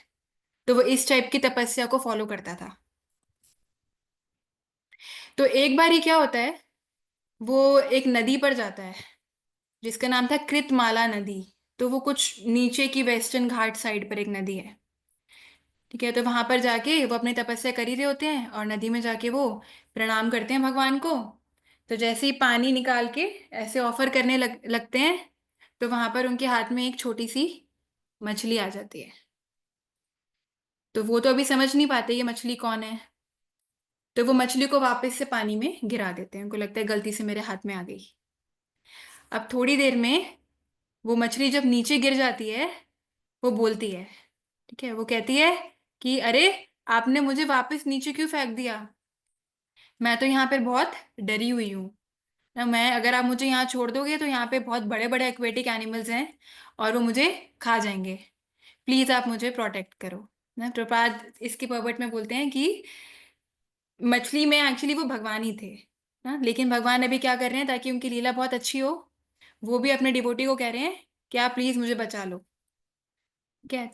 तो वो इस टाइप की तपस्या को फॉलो करता था। तो एक बार ही क्या होता है, वो एक नदी पर जाता है जिसका नाम था कृतमाला नदी। तो वो कुछ नीचे की वेस्टर्न घाट साइड पर एक नदी है, ठीक है। तो वहां पर जाके वो अपनी तपस्या कर ही रहे होते हैं, और नदी में जाके वो प्रणाम करते हैं भगवान को। तो जैसे ही पानी निकाल के ऐसे ऑफर करने लगते हैं, तो वहां पर उनके हाथ में एक छोटी सी मछली आ जाती है। तो वो तो अभी समझ नहीं पाते ये मछली कौन है। तो वो मछली को वापस से पानी में गिरा देते हैं, उनको लगता है गलती से मेरे हाथ में आ गई। अब थोड़ी देर में वो मछली जब नीचे गिर जाती है, वो बोलती है, ठीक है, वो कहती है कि अरे, आपने मुझे वापस नीचे क्यों फेंक दिया? मैं तो यहाँ पर बहुत डरी हुई हूँ ना। मैं, अगर आप मुझे यहाँ छोड़ दोगे तो यहाँ पे बहुत बड़े बड़े एक्वेटिक एनिमल्स हैं और वो मुझे खा जाएंगे। प्लीज आप मुझे प्रोटेक्ट करो। ना। प्रपाद इसके पर्वत में बोलते हैं कि मछली में एक्चुअली वो भगवान ही थे ना, लेकिन भगवान अभी क्या कर रहे हैं ताकि उनकी लीला बहुत अच्छी हो, वो भी अपने डिवोटी को कह रहे हैं कि आप प्लीज मुझे बचा लो। ठीक है।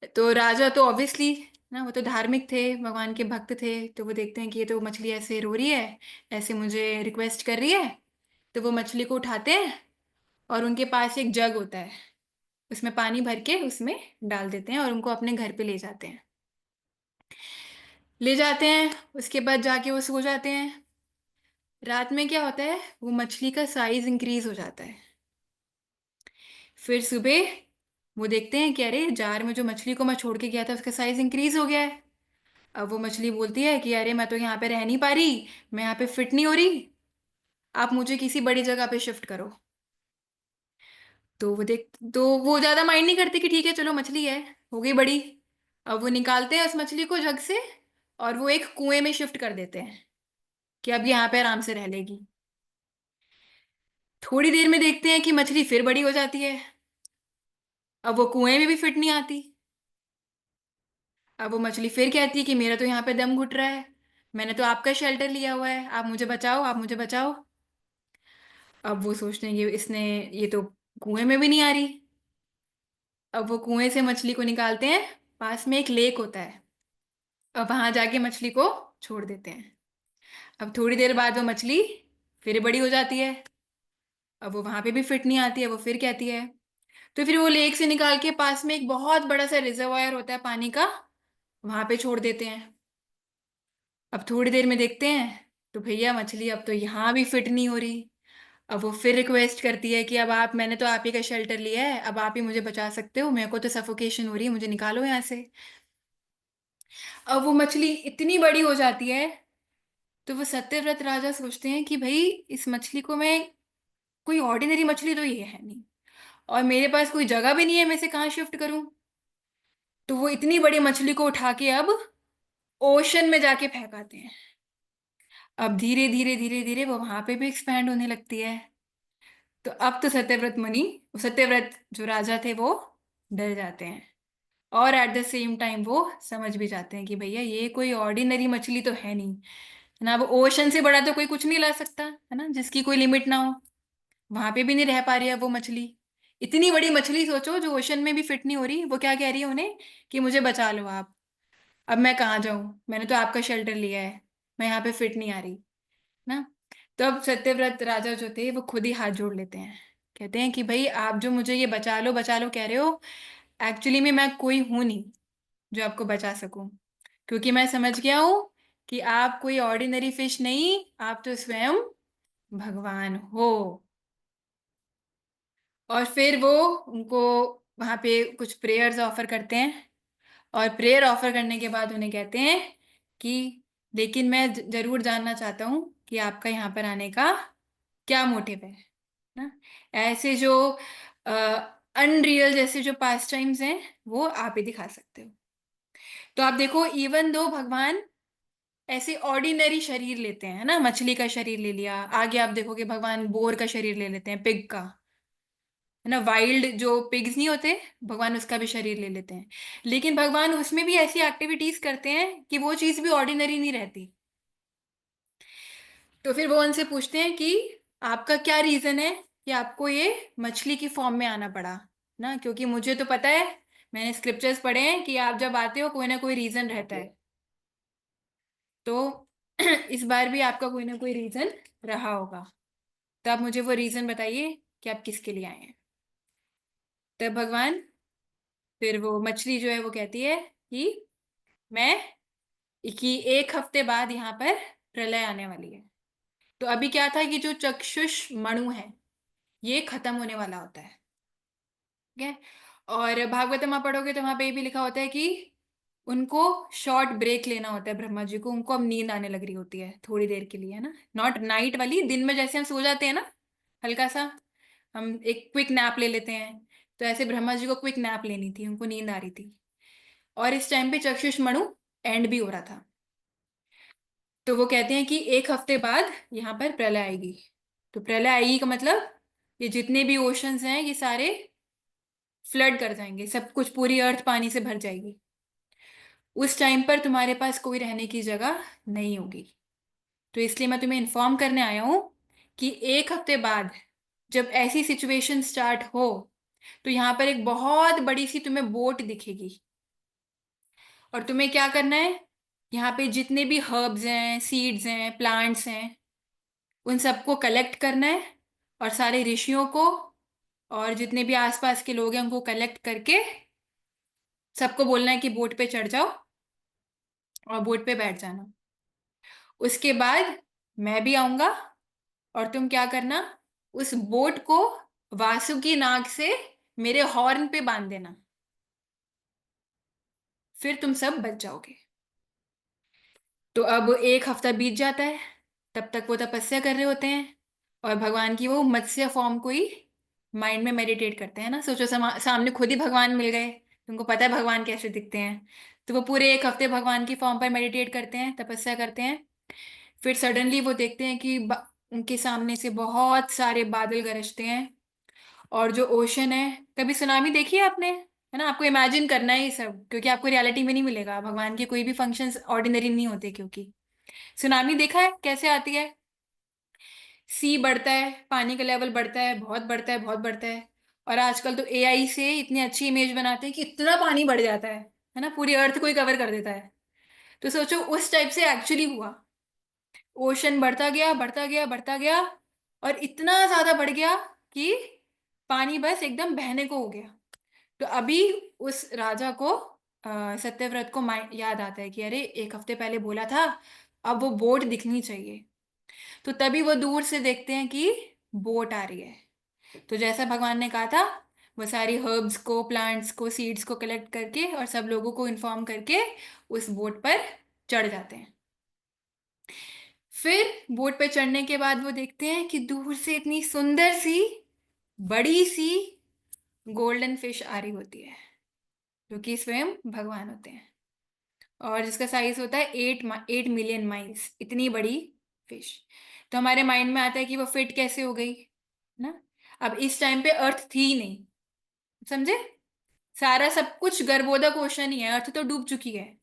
तो राजा तो ऑब्वियसली ना, वो तो धार्मिक थे, भगवान के भक्त थे, तो वो देखते हैं कि ये तो मछली ऐसे रो रही है, ऐसे मुझे रिक्वेस्ट कर रही है। तो वो मछली को उठाते हैं और उनके पास एक जग होता है, उसमें पानी भर के उसमें डाल देते हैं और उनको अपने घर पे ले जाते हैं। ले जाते हैं, उसके बाद जाके वो सो जाते हैं। रात में क्या होता है, वो मछली का साइज इंक्रीज हो जाता है। फिर सुबह वो देखते हैं कि अरे जार में जो मछली को मैं छोड़ के गया था उसका साइज इंक्रीज हो गया है। अब वो मछली बोलती है कि अरे मैं तो यहाँ पे रह नहीं पा रही, मैं यहाँ पे फिट नहीं हो रही, आप मुझे किसी बड़ी जगह पे शिफ्ट करो। तो वो ज्यादा माइंड नहीं करती कि ठीक है चलो मछली है, हो गई बड़ी। अब वो निकालते हैं उस मछली को जग से और वो एक कुएं में शिफ्ट कर देते हैं कि अब यहाँ पे आराम से रह लेगी। थोड़ी देर में देखते हैं कि मछली फिर बड़ी हो जाती है। अब वो कुएं में भी फिट नहीं आती। अब वो मछली फिर कहती है कि मेरा तो यहाँ पे दम घुट रहा है, मैंने तो आपका शेल्टर लिया हुआ है, आप मुझे बचाओ, आप मुझे बचाओ। अब वो सोचते हैं कि ये तो कुएं में भी नहीं आ रही। अब वो कुएं से मछली को निकालते हैं, पास में एक लेक होता है, अब वहां जाके मछली को छोड़ देते हैं। अब थोड़ी देर बाद वो मछली फिर बड़ी हो जाती है। अब वो वहां पे भी फिट नहीं आती है, वो फिर कहती है। तो फिर वो लेक से निकाल के पास में एक बहुत बड़ा सा रिजर्वायर होता है पानी का, वहां पे छोड़ देते हैं। अब थोड़ी देर में देखते हैं तो भैया मछली अब तो यहाँ भी फिट नहीं हो रही। अब वो फिर रिक्वेस्ट करती है कि अब आप, मैंने तो आप ही का शेल्टर लिया है, अब आप ही मुझे बचा सकते हो, मेरे को तो सफोकेशन हो रही है, मुझे निकालो यहाँ से। अब वो मछली इतनी बड़ी हो जाती है, तो वो सत्यव्रत राजा सोचते हैं कि भाई इस मछली को मैं, कोई ऑर्डिनरी मछली तो ये है नहीं, और मेरे पास कोई जगह भी नहीं है, मैं इसे कहाँ शिफ्ट करूं। तो वो इतनी बड़ी मछली को उठा के अब ओशन में जाके फेंकाते हैं। अब धीरे धीरे धीरे धीरे वो वहां पे भी एक्सपैंड होने लगती है। तो अब तो सत्यव्रत जो राजा थे वो डर जाते हैं, और एट द सेम टाइम वो समझ भी जाते हैं कि भैया ये कोई ऑर्डिनरी मछली तो है नहीं, है ना। वो ओशन से बड़ा तो कोई कुछ नहीं ला सकता, है ना, जिसकी कोई लिमिट ना हो। वहां पे भी नहीं रह पा रही है वो मछली, इतनी बड़ी मछली सोचो जो ओशन में भी फिट नहीं हो रही, वो क्या कह रही है उन्हें कि मुझे बचा लो आप, अब मैं कहाँ जाऊं, मैंने तो आपका शेल्टर लिया है, मैं यहाँ पे फिट नहीं आ रही ना। तो अब सत्यव्रत राजा जो थे वो खुद ही हाथ जोड़ लेते हैं, कहते हैं कि भाई आप जो मुझे ये बचा लो कह रहे हो, एक्चुअली में मैं कोई हूं नहीं जो आपको बचा सकूं, क्योंकि मैं समझ गया हूं कि आप कोई ऑर्डिनरी फिश नहीं, आप तो स्वयं भगवान हो। और फिर वो उनको वहां पे कुछ प्रेयर्स ऑफर करते हैं, और प्रेयर ऑफर करने के बाद उन्हें कहते हैं कि लेकिन मैं जरूर जानना चाहता हूँ कि आपका यहाँ पर आने का क्या मोटिव है ना। ऐसे जो अनरियल जैसे जो पास टाइम्स हैं वो आप ही दिखा सकते हो। तो आप देखो, इवन दो भगवान ऐसे ऑर्डिनरी शरीर लेते हैं, है ना, मछली का शरीर ले लिया, आगे आप देखोगे भगवान बोर का शरीर ले लेते हैं, पिग का, है ना, वाइल्ड जो पिग्स नहीं होते, भगवान उसका भी शरीर ले लेते हैं। लेकिन भगवान उसमें भी ऐसी एक्टिविटीज करते हैं कि वो चीज भी ऑर्डिनरी नहीं रहती। तो फिर वो उनसे पूछते हैं कि आपका क्या रीजन है कि आपको ये मछली की फॉर्म में आना पड़ा ना, क्योंकि मुझे तो पता है, मैंने स्क्रिप्चर्स पढ़े हैं कि आप जब आते हो कोई ना कोई रीजन रहता है। तो इस बार भी आपका कोई ना कोई रीजन रहा होगा, तो आप मुझे वो रीजन बताइए कि आप किसके लिए आए हैं। तब भगवान, फिर वो मछली जो है वो कहती है कि मैं, कि एक हफ्ते बाद यहाँ पर प्रलय आने वाली है। तो अभी क्या था कि जो चक्षुष मणु है ये खत्म होने वाला होता है। ठीक है। और भागवतम आप पढ़ोगे तो वहां पे ये भी लिखा होता है कि उनको शॉर्ट ब्रेक लेना होता है, ब्रह्मा जी को, उनको अब नींद आने लग रही होती है थोड़ी देर के लिए, है ना, नॉट नाइट वाली, दिन में जैसे हम सो जाते हैं ना, हल्का सा हम एक क्विक नैप ले लेते हैं, तो ऐसे ब्रह्मा जी को क्विक नैप लेनी थी, उनको नींद आ रही थी। और इस टाइम पे चक्षुष्मणु एंड भी हो रहा था। तो वो कहते हैं कि एक हफ्ते बाद यहाँ पर प्रलय आएगी। तो प्रलय आएगी का मतलब ये जितने भी ओशंस हैं ये सारे फ्लड कर जाएंगे, सब कुछ, पूरी अर्थ पानी से भर जाएगी। उस टाइम पर तुम्हारे पास कोई रहने की जगह नहीं होगी। तो इसलिए मैं तुम्हें इन्फॉर्म करने आया हूँ कि 1 हफ्ते बाद जब ऐसी सिचुएशन स्टार्ट हो तो यहाँ पर एक बहुत बड़ी सी तुम्हें बोट दिखेगी, और तुम्हें क्या करना है, यहाँ पे जितने भी हर्ब्स हैं, सीड्स हैं, प्लांट्स हैं, उन सबको कलेक्ट करना है, और सारे ऋषियों को और जितने भी आसपास के लोग हैं उनको कलेक्ट करके सबको बोलना है कि बोट पे चढ़ जाओ और बोट पे बैठ जाना। उसके बाद मैं भी आऊंगा, और तुम क्या करना, उस बोट को वासुकी नाग से मेरे हॉर्न पे बांध देना, फिर तुम सब बच जाओगे। तो अब 1 हफ्ता बीत जाता है, तब तक वो तपस्या कर रहे होते हैं और भगवान की वो मत्स्य फॉर्म को ही माइंड में मेडिटेट करते हैं ना। सोचो सामने खुद ही भगवान मिल गए, तुमको पता है भगवान कैसे दिखते हैं। तो वो पूरे 1 हफ्ते भगवान की फॉर्म पर मेडिटेट करते हैं, तपस्या करते हैं। फिर सडनली वो देखते हैं कि उनके सामने से बहुत सारे बादल गरजते हैं, और जो ओशन है, कभी सुनामी देखी है आपने, है ना? आपको इमेजिन करना है ये सब, क्योंकि आपको रियलिटी में नहीं मिलेगा। भगवान के कोई भी फंक्शंस ऑर्डिनरी नहीं होते, क्योंकि सुनामी देखा है कैसे आती है। सी बढ़ता है, पानी का लेवल बढ़ता है, बहुत बढ़ता है, बहुत बढ़ता है। और आजकल तो एआई से इतनी अच्छी इमेज बनाते हैं कि इतना पानी बढ़ जाता है ना, पूरी अर्थ को ही कवर कर देता है। तो सोचो उस टाइप से एक्चुअली हुआ। ओशन बढ़ता गया, बढ़ता गया, बढ़ता गया, और इतना ज्यादा बढ़ गया कि पानी बस एकदम बहने को हो गया। तो अभी उस राजा को, सत्यव्रत को याद आता है कि अरे 1 हफ्ते पहले बोला था, अब वो बोट दिखनी चाहिए। तो तभी वो दूर से देखते हैं कि बोट आ रही है। तो जैसा भगवान ने कहा था, वो सारी हर्ब्स को, प्लांट्स को, सीड्स को कलेक्ट करके और सब लोगों को इन्फॉर्म करके उस बोट पर चढ़ जाते हैं। फिर बोट पे चढ़ने के बाद वो देखते हैं कि दूर से इतनी सुंदर सी बड़ी सी गोल्डन फिश आ रही होती है, जो कि स्वयं भगवान होते हैं, और जिसका साइज होता है 8 मिलियन माइल्स, इतनी बड़ी फिश। तो हमारे माइंड में आता है कि वो फिट कैसे हो गई ना। अब इस टाइम पे अर्थ थी ही नहीं, समझे? सारा सब कुछ गर्भोदक ओशन ही है, अर्थ तो डूब चुकी है।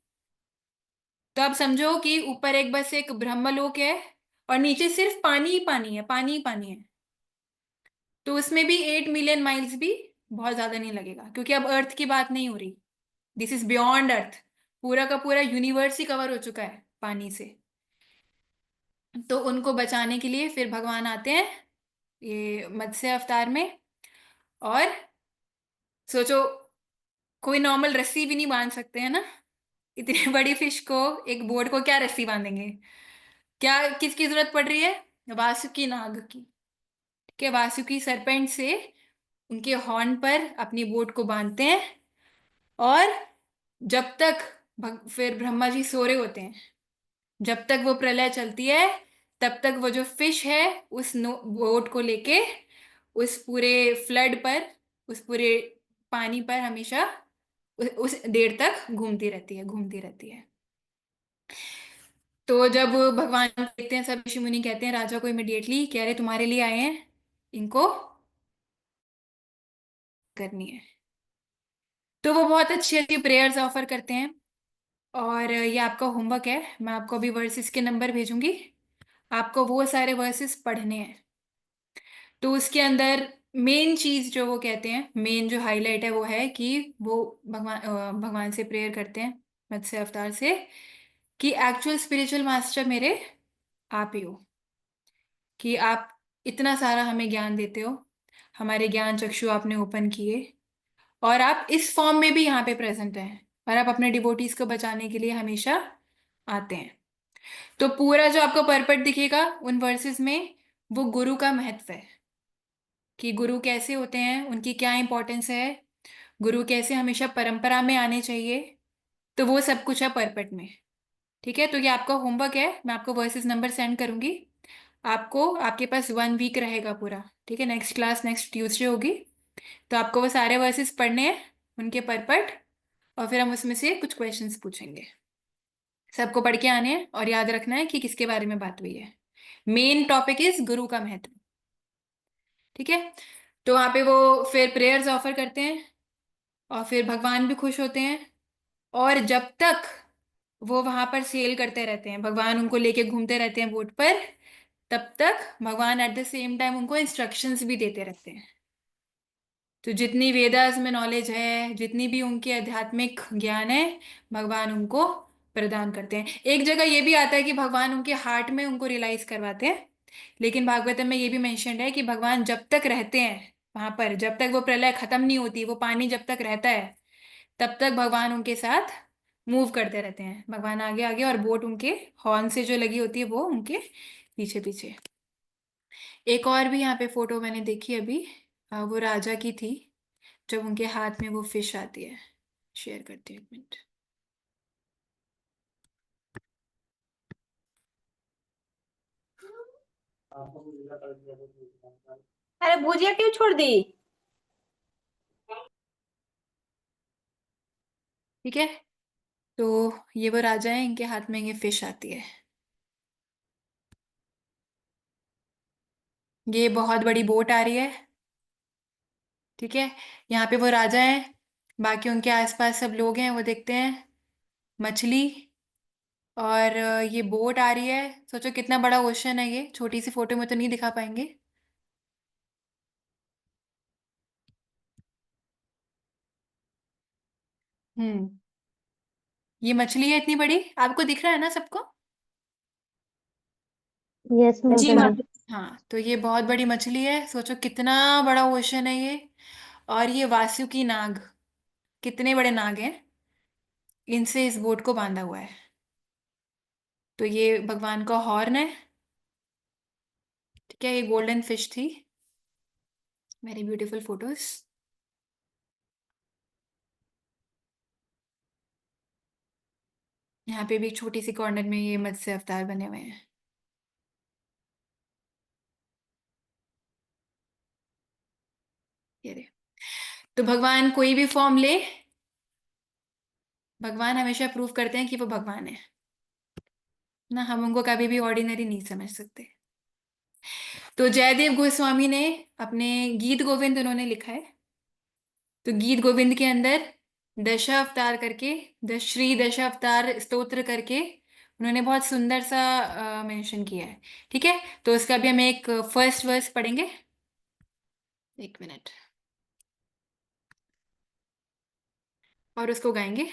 तो आप समझो कि ऊपर एक बस एक ब्रह्मलोक है, और नीचे सिर्फ पानी ही पानी है, पानी ही पानी है। तो उसमें भी 8 मिलियन माइल्स भी बहुत ज्यादा नहीं लगेगा, क्योंकि अब अर्थ की बात नहीं हो रही। दिस इज बियॉन्ड अर्थ, पूरा का पूरा यूनिवर्स ही कवर हो चुका है पानी से। तो उनको बचाने के लिए फिर भगवान आते हैं ये मत्स्य अवतार में। और सोचो, कोई नॉर्मल रस्सी भी नहीं बांध सकते हैं ना, इतनी बड़ी फिश को, एक बोर्ड को क्या रस्सी बांधेंगे? क्या किसकी जरूरत पड़ रही है? वासुकी नाग की। के वासुकी सरपेंट से उनके हॉर्न पर अपनी बोट को बांधते हैं, और जब तक फिर ब्रह्मा जी सो रहे होते हैं, जब तक वो प्रलय चलती है, तब तक वो जो फिश है उस बोट को लेके उस पूरे फ्लड पर, उस पूरे पानी पर हमेशा उस देर तक घूमती रहती है, घूमती रहती है। तो जब भगवान देखते हैं, सब ऋषि मुनि कहते हैं राजा को इमिडिएटली, कह रहे तुम्हारे लिए आए हैं, इनको करनी है। तो वो बहुत अच्छी अच्छी प्रेयर्स ऑफर करते हैं। और ये आपका होमवर्क है, मैं आपको अभी वर्सेस के नंबर भेजूंगी, आपको वो सारे वर्सेस पढ़ने हैं। तो उसके अंदर मेन चीज जो वो कहते हैं, मेन जो हाईलाइट है वो है कि वो भगवान से प्रेयर करते हैं, मत्स्य अवतार से, कि एक्चुअल स्पिरिचुअल मास्टर मेरे आप ही हो, कि आप इतना सारा हमें ज्ञान देते हो, हमारे ज्ञान चक्षु आपने ओपन किए, और आप इस फॉर्म में भी यहाँ पे प्रेजेंट हैं, और आप अपने डिवोटीज को बचाने के लिए हमेशा आते हैं। तो पूरा जो आपको पर्पट दिखेगा उन वर्सेस में, वो गुरु का महत्व है, कि गुरु कैसे होते हैं, उनकी क्या इंपॉर्टेंस है, गुरु कैसे हमेशा परंपरा में आने चाहिए। तो वो सब कुछ है पर्पट में। ठीक है, तो ये आपका होमवर्क है, मैं आपको वर्सेस नंबर सेंड करूंगी। आपको, आपके पास 1 वीक रहेगा पूरा, ठीक है? नेक्स्ट क्लास नेक्स्ट ट्यूसडे होगी, तो आपको वो सारे वर्सेस पढ़ने हैं, उनके पर्पट, और फिर हम उसमें से कुछ क्वेश्चंस पूछेंगे। सबको पढ़ के आने हैं, और याद रखना है कि किसके बारे में बात हुई है। मेन टॉपिक इज गुरु का महत्व। ठीक है, तो वहां पे वो फिर प्रेयर्स ऑफर करते हैं, और फिर भगवान भी खुश होते हैं। और जब तक वो वहां पर सेल करते रहते हैं, भगवान उनको लेके घूमते रहते हैं बोट पर। तब तक भगवान एट द सेम टाइम उनको इंस्ट्रक्शंस भी देते रहते हैं। तो जितनी वेदास में नॉलेज है, जितनी भी उनके आध्यात्मिक ज्ञान है, भगवान उनको प्रदान करते हैं। एक जगह ये भी आता है कि भगवान उनके हार्ट में उनको रियलाइज करवाते हैं। लेकिन भागवतम में ये भी मेंशन्ड है कि भगवान जब तक रहते हैं वहां पर, जब तक वो प्रलय खत्म नहीं होती, वो पानी जब तक रहता है, तब तक भगवान उनके साथ मूव करते रहते हैं। भगवान आगे आगे और बोट उनके हॉर्न से जो लगी होती है वो उनके पीछे पीछे। एक और भी यहाँ पे फोटो मैंने देखी अभी, वो राजा की थी, जब उनके हाथ में वो फिश आती है। शेयर करती हूँ, एक मिनट। अरे भुजिया क्यों छोड़ दी? ठीक है, तो ये वो राजा है, इनके हाथ में ये फिश आती है। ये बहुत बड़ी बोट आ रही है। ठीक है, यहाँ पे वो राजा है, बाकी उनके आसपास सब लोग हैं, वो देखते हैं मछली। और ये बोट आ रही है। सोचो कितना बड़ा ओशन है, ये छोटी सी फोटो में तो नहीं दिखा पाएंगे। हम्म, ये मछली है इतनी बड़ी, आपको दिख रहा है ना सबको? यस जी माता माँ। जी। हाँ, तो ये बहुत बड़ी मछली है, सोचो कितना बड़ा ओशन है ये। और ये वासुकी नाग, कितने बड़े नाग हैं, इनसे इस बोट को बांधा हुआ है। तो ये भगवान का हॉर्न है। ठीक है, ये गोल्डन फिश थी। Very beautiful photos. यहाँ पे भी एक छोटी सी कॉर्नर में ये मत्स्य अवतार बने हुए हैं। ये रे। तो भगवान कोई भी फॉर्म ले, भगवान हमेशा प्रूव करते हैं कि वो भगवान है ना। हम उनको कभी भी ऑर्डिनरी नहीं समझ सकते। तो जयदेव गोस्वामी ने अपने गीत गोविंद उन्होंने लिखा है। तो गीत गोविंद के अंदर दशावतार करके, श्री दशावतार स्तोत्र करके उन्होंने बहुत सुंदर सा मेंशन किया है। ठीक है, तो उसका भी हम एक फर्स्ट वर्स पढ़ेंगे। एक मिनट, और उसको गाएंगे।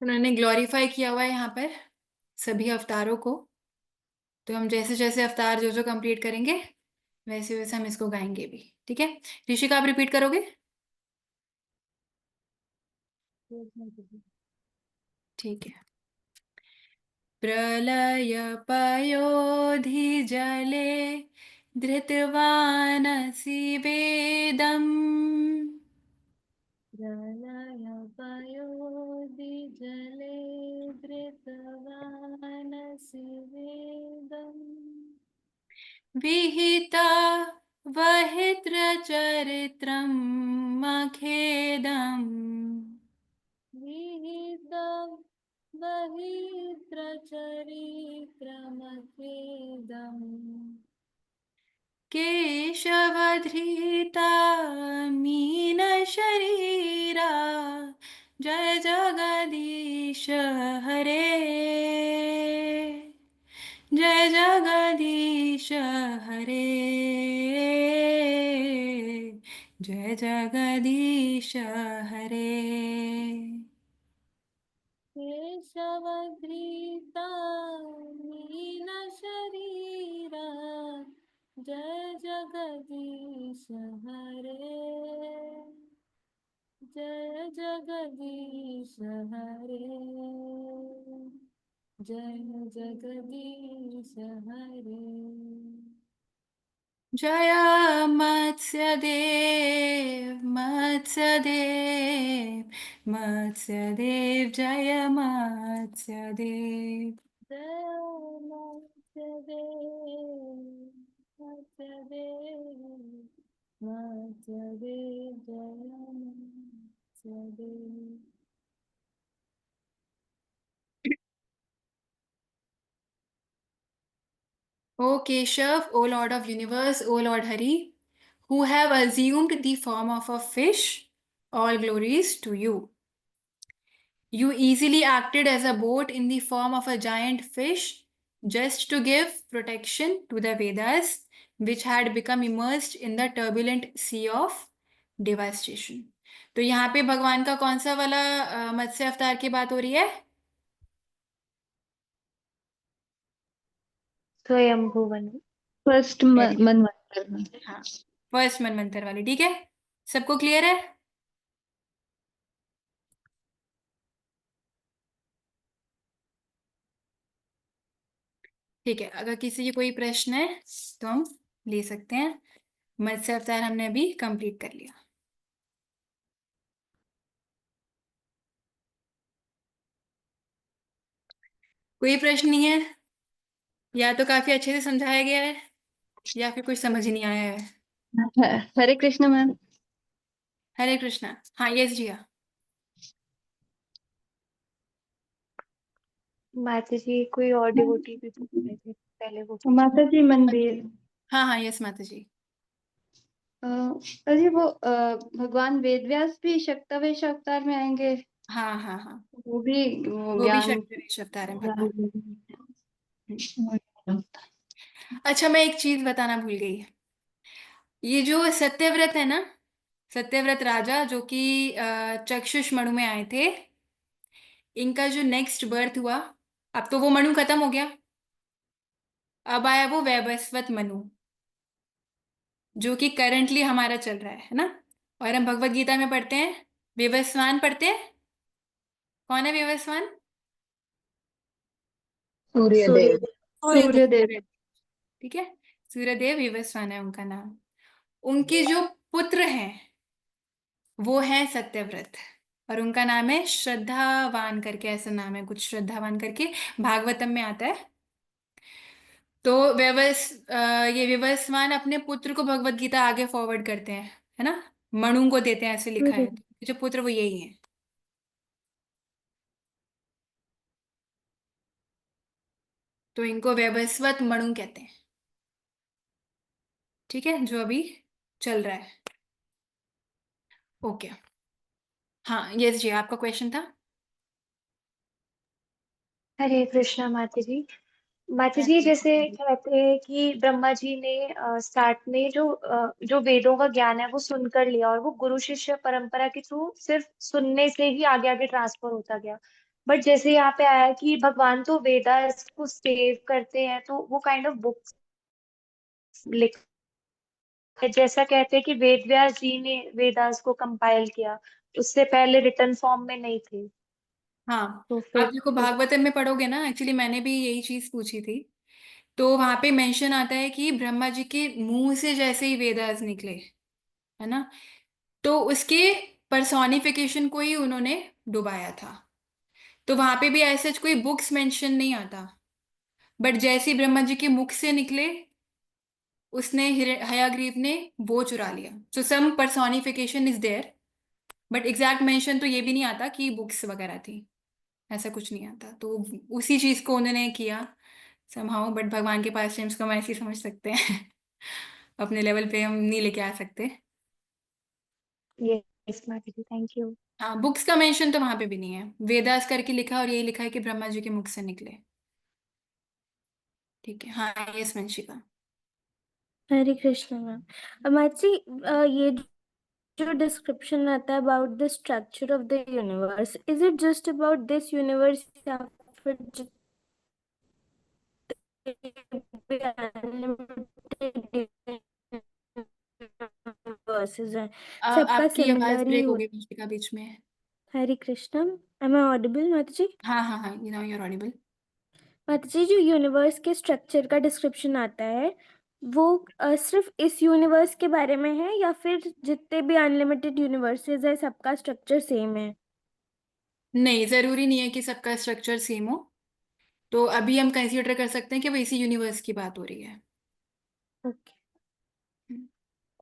उन्होंने ग्लोरीफाई किया हुआ है यहाँ पर सभी अवतारों को। तो हम जैसे जैसे अवतार जो जो कंप्लीट करेंगे, वैसे वैसे हम इसको गाएंगे भी। ठीक है, ऋषिका आप रिपीट करोगे? ठीक है। प्रलय पयोधि जले धृतवानसि वेदम्। प्रलयपयोधिजले धृतवानसि वेदम्। विहिता वहित्रचरित्रम् मखेदम्। विहितं बहित्रचरित्रमखेदम्। केशवधृता मीनशरीरा, जय जगदीश हरे। जय जगदीश हरे। जय जगदीश हरे। केशवधृता मीनशरीरा, जय जगदीश हरे। जय जगदीश हरे। जय जगदीश हरे। जय मत्स्यदेव मत्स्यदेव मत्स्यदेव, जय मत्स्यदेव। जय मत्स्यदेव मत्स्यदेव मत्स्यदेव, जय Jagdish O Keshav, O Lord of Universe, O Lord Hari, who have assumed the form of a fish, all glories to you. You easily acted as a boat in the form of a giant fish just to give protection to the Vedas, which had become immersed in the turbulent sea of devastation. तो यहाँ पे भगवान का कौन सा वाला मत्स्य अवतार की बात हो रही है? स्वयंभू मनु। फर्स्ट मनवंतर में। हाँ, फर्स्ट मनवंतर वाली। ठीक है, सबको क्लियर है? ठीक है, अगर किसी की कोई प्रश्न है तो हम ले सकते हैं। मत्स्य अवतार हमने अभी कंप्लीट कर लिया। कोई प्रश्न नहीं है? या तो काफी अच्छे से समझाया गया है या फिर कुछ समझ ही नहीं आया है। हरे कृष्ण मैम। हरे कृष्णा। हाँ, यस जिया। माता जी कोई और डिवोटी भी पूछ रहे थे पहले, वो माता जी मनबीर। हाँ हाँ, यस माता जी। अजी वो भगवान वेदव्यास भी शक्तावेश अवतार में आएंगे। हाँ हाँ हाँ, वो भी वो वो भी ज्ञान शक्तिवेश अवतार है ज्ञान भगवान। अच्छा, मैं एक चीज बताना भूल गई। ये जो सत्यव्रत है ना, सत्यव्रत राजा जो कि चक्षुष मणु में आए थे, इनका जो नेक्स्ट बर्थ हुआ, अब तो वो मनु खत्म हो गया, अब आया वो वैवस्वत मनु, जो कि करंटली हमारा चल रहा है ना। और हम भगवत गीता में पढ़ते हैं, विवस्वान पढ़ते हैं। कौन है विवस्वान? सूर्यदेव। सूर्यदेव। सूर्यदेव। ठीक है, सूर्यदेव विवस्वान है उनका नाम। उनके जो पुत्र हैं वो है सत्यव्रत, और उनका नाम है श्रद्धावान करके, ऐसा नाम है कुछ, श्रद्धावान करके, भागवतम में आता है। तो ये विवस्वान अपने पुत्र को भगवत गीता आगे फॉरवर्ड करते हैं, है ना, मनु को देते हैं, ऐसे लिखा है। तो जो पुत्र वो यही है। तो इनको वैवस्वत मनु कहते हैं। ठीक है, जो अभी चल रहा है। ओके। हाँ, यस जी, आपका क्वेश्चन था। हरे कृष्णा माता जी। माता जी जैसे कहते हैं कि ब्रह्मा जी ने स्टार्ट में जो वेदों का ज्ञान है वो सुनकर लिया, और वो गुरु शिष्य परंपरा के थ्रू सिर्फ सुनने से ही आगे आगे ट्रांसफर होता गया। बट जैसे यहाँ पे आया कि भगवान तो वेदास को सेव करते हैं, तो वो काइंड ऑफ बुक्स लिख, जैसा कहते हैं कि वेद व्यास जी ने वेदास को कंपाइल किया, उससे पहले रिटर्न फॉर्म में नहीं थे। हाँ, तो आप फिर देखो भागवतम में पढ़ोगे ना, एक्चुअली मैंने भी यही चीज पूछी थी। तो वहां पे मेंशन आता है कि ब्रह्मा जी के मुंह से जैसे ही वेदास निकले, है ना, तो उसके पर्सोनिफिकेशन को ही उन्होंने डुबाया था। तो वहां पे भी ऐसे कोई बुक्स मेंशन नहीं आता, बट जैसे ही ब्रह्मा जी के मुख से निकले, उसने हयाग्रीव ने वो चुरा लिया। So some personification is there, but exact mention तो ये भी नहीं आता कि बुक्स वगैरह थी, ऐसा कुछ नहीं आता। तो उसी चीज को उन्होंने किया समहाउ, बट भगवान के पास से हम ऐसे ही समझ सकते हैं। अपने लेवल पे हम नहीं लेके आ सकते। यस माता जी, थैंक यू। हाँ, बुक्स का मेंशन तो वहां पे भी नहीं है, वेदास करके लिखा है और यही लिखा है कि ब्रह्मा जी के मुख से निकले। ठीक है, हाँ, यस वंशिका। हरे कृष्ण मैम। अमाची, ये जो डिस्क्रिप्शन आता है about the structure of the universe, is it just about this universe या फिर यूनिवर्सेस हैं, सबका आपकी आवाज सिमिलर ही ब्रेक हो होता गई वंशिका बीच में। है? हरे कृष्ण। एम आई ऑडिबल माता जी? हाँ हाँ हाँ, यू नो यूर ऑडिबल। माता जी, जो यूनिवर्स के स्ट्रक्चर का डिस्क्रिप्शन आता है वो सिर्फ इस यूनिवर्स के बारे में है या फिर जितने भी अनलिमिटेड यूनिवर्सेस है सबका स्ट्रक्चर सेम है? नहीं, जरूरी नहीं है कि सबका स्ट्रक्चर सेम हो। तो अभी हम कंसीडर कर सकते हैं कि वो इसी यूनिवर्स की बात हो रही है। ओके।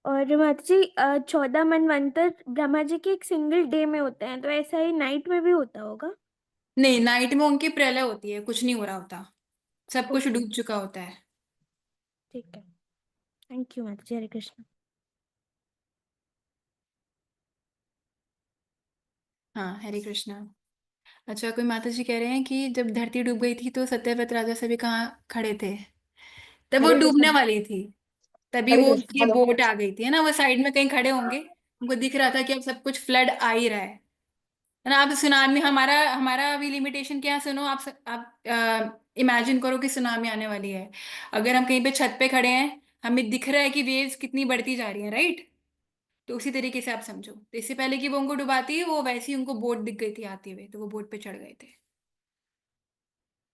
और माता जी 14 मनवंतर ब्रह्मा जी के एक सिंगल डे में होते हैं, तो ऐसा ही नाइट में भी होता होगा? नहीं, नाइट में उनकी प्रलय होती है, कुछ नहीं हो रहा होता, सब कुछ ओके, डूब चुका होता है। ठीक है। थैंक यू माता जी। हरे कृष्ण। हाँ, हरे कृष्णा। अच्छा, कोई माता जी कह रहे हैं कि जब धरती डूब गई थी तो सत्यव्रत राजा सभी कहाँ खड़े थे? तब वो हरे डूबने कृष्ण। वाली थी, तभी हरे वो कृष्ण। उसकी हेलो। बोट आ गई थी, है ना, वो साइड में कहीं खड़े होंगे, उनको दिख रहा था कि अब सब कुछ फ्लड आ ही रहा है ना। आप सुनामी, हमारा हमारा अभी लिमिटेशन क्या है, सुनो आप इमेजिन करो कि सुनामी आने वाली है। अगर हम कहीं पे छत पे खड़े हैं, हमें दिख रहा है कि वेव्स कितनी बढ़ती जा रही हैं, राइट? तो उसी तरीके से आप समझो, तो इससे पहले कि वो उनको डुबाती, वो वैसे ही उनको बोट दिख गई थी आते हुए, तो वो बोट पे चढ़ गए थे।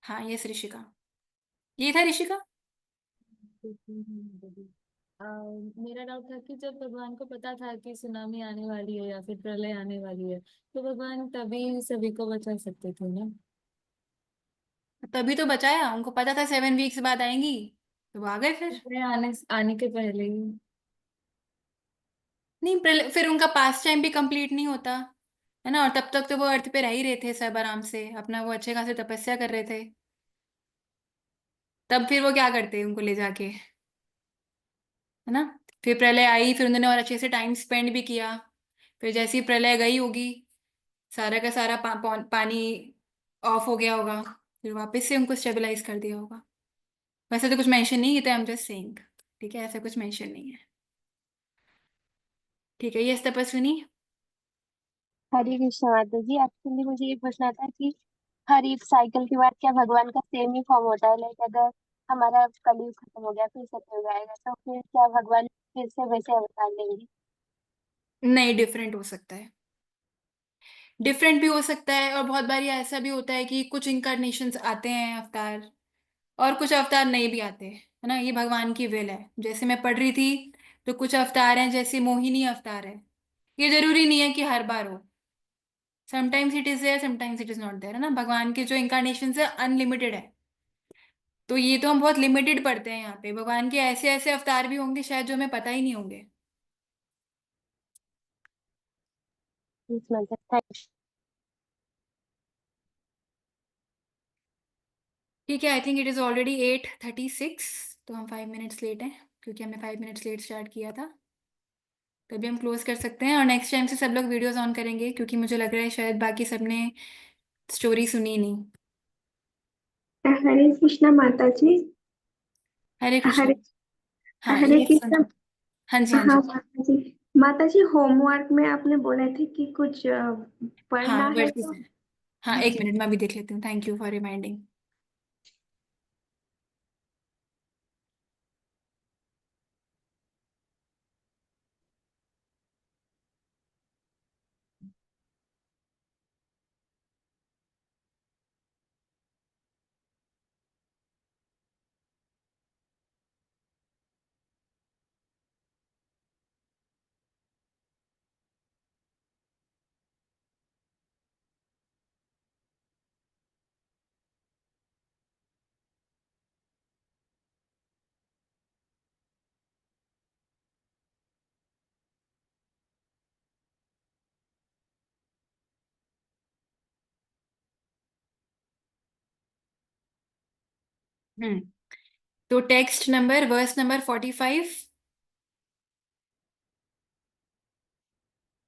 हाँ, यस ऋषिका, ये था ऋषिका। अ, मेरा डाउट था कि जब भगवान को पता था कि सुनामी आने वाली है या फिर प्रलय आने वाली है, तो भगवान तभी सभी को बचा सकते थे ना। तभी तो बचाया, उनको पता था 7 वीक्स बाद आएंगी, तो वो आ गए फिर। प्रलय आने आने के पहले ही। नहीं, फिर उनका पास टाइम भी कंप्लीट नहीं होता, है ना, और तब तक तो वो अर्थ पे रह ही रहे थे सब आराम से, अपना वो अच्छे खासे तपस्या कर रहे थे। तब फिर वो क्या करते उनको ले जाके, है ना। फिर प्रलय आई, फिर उन्होंने और अच्छे से टाइम स्पेंड भी किया। फिर जैसी प्रलय गई होगी, सारा का सारा पानी ऑफ हो गया होगा, फिर वापस से उनको स्टेबलाइज कर दिया होगा। वैसे तो कुछ मेंशन नहीं किया, आई एम जस्ट सेइंग, ठीक है, ऐसा कुछ मेंशन नहीं है। ठीक है, ये तपस्विनी। हरे कृष्ण माता जी, एक्चुअली मुझे ये पूछना था कि हर एक साइकिल के बाद क्या भगवान का सेम ही फॉर्म होता है? लाइक अगर हमारा कलयुग खत्म हो गया फिर सत्य हो जाएगा, तो फिर क्या भगवान फिर से वैसे अवतार लेंगे? नहीं, डिफरेंट हो सकता है, डिफरेंट भी हो सकता है, और बहुत बार ऐसा भी होता है कि कुछ इंcarnations आते हैं अवतार, और कुछ अवतार नहीं भी आते, है ना, ये भगवान की विल है। जैसे मैं पढ़ रही थी, तो कुछ अवतार हैं, जैसे मोहिनी अवतार है, ये जरूरी नहीं है कि हर बार हो, sometimes it is there, sometimes it is not there, है ना। भगवान के जो इंcarnations है अनलिमिटेड है, तो ये तो हम बहुत लिमिटेड पढ़ते हैं यहाँ पे, भगवान के ऐसे ऐसे अवतार भी होंगे शायद जो हमें पता ही नहीं होंगे। प्लीज माता, थैंक्स। ठीक है, I think it is already 8:36, तो हम 5 मिनट्स लेट हैं, क्योंकि हमने 5 मिनट्स लेट स्टार्ट किया था। तभी हम क्लोज कर सकते हैं, और नेक्स्ट टाइम से सब लोग वीडियोस ऑन करेंगे, क्योंकि मुझे लग रहा है शायद बाकी सबने स्टोरी सुनी नहीं। हरे कृष्णा माता जी। हरे हरे कृष्ण। हाँ, हरे ये सुन। कृष्णा। हाँ जी, हाँ हाँ जी। माता जी। माता जी, होमवर्क में आपने बोले थे कि कुछ हाँ, पढ़ना है, वर्सेस तो है। हाँ, हाँ एक जी। मिनट में अभी देख लेती हूँ, थैंक यू फॉर रिमाइंडिंग। हम्म। तो टेक्स्ट नंबर, वर्स नंबर 45,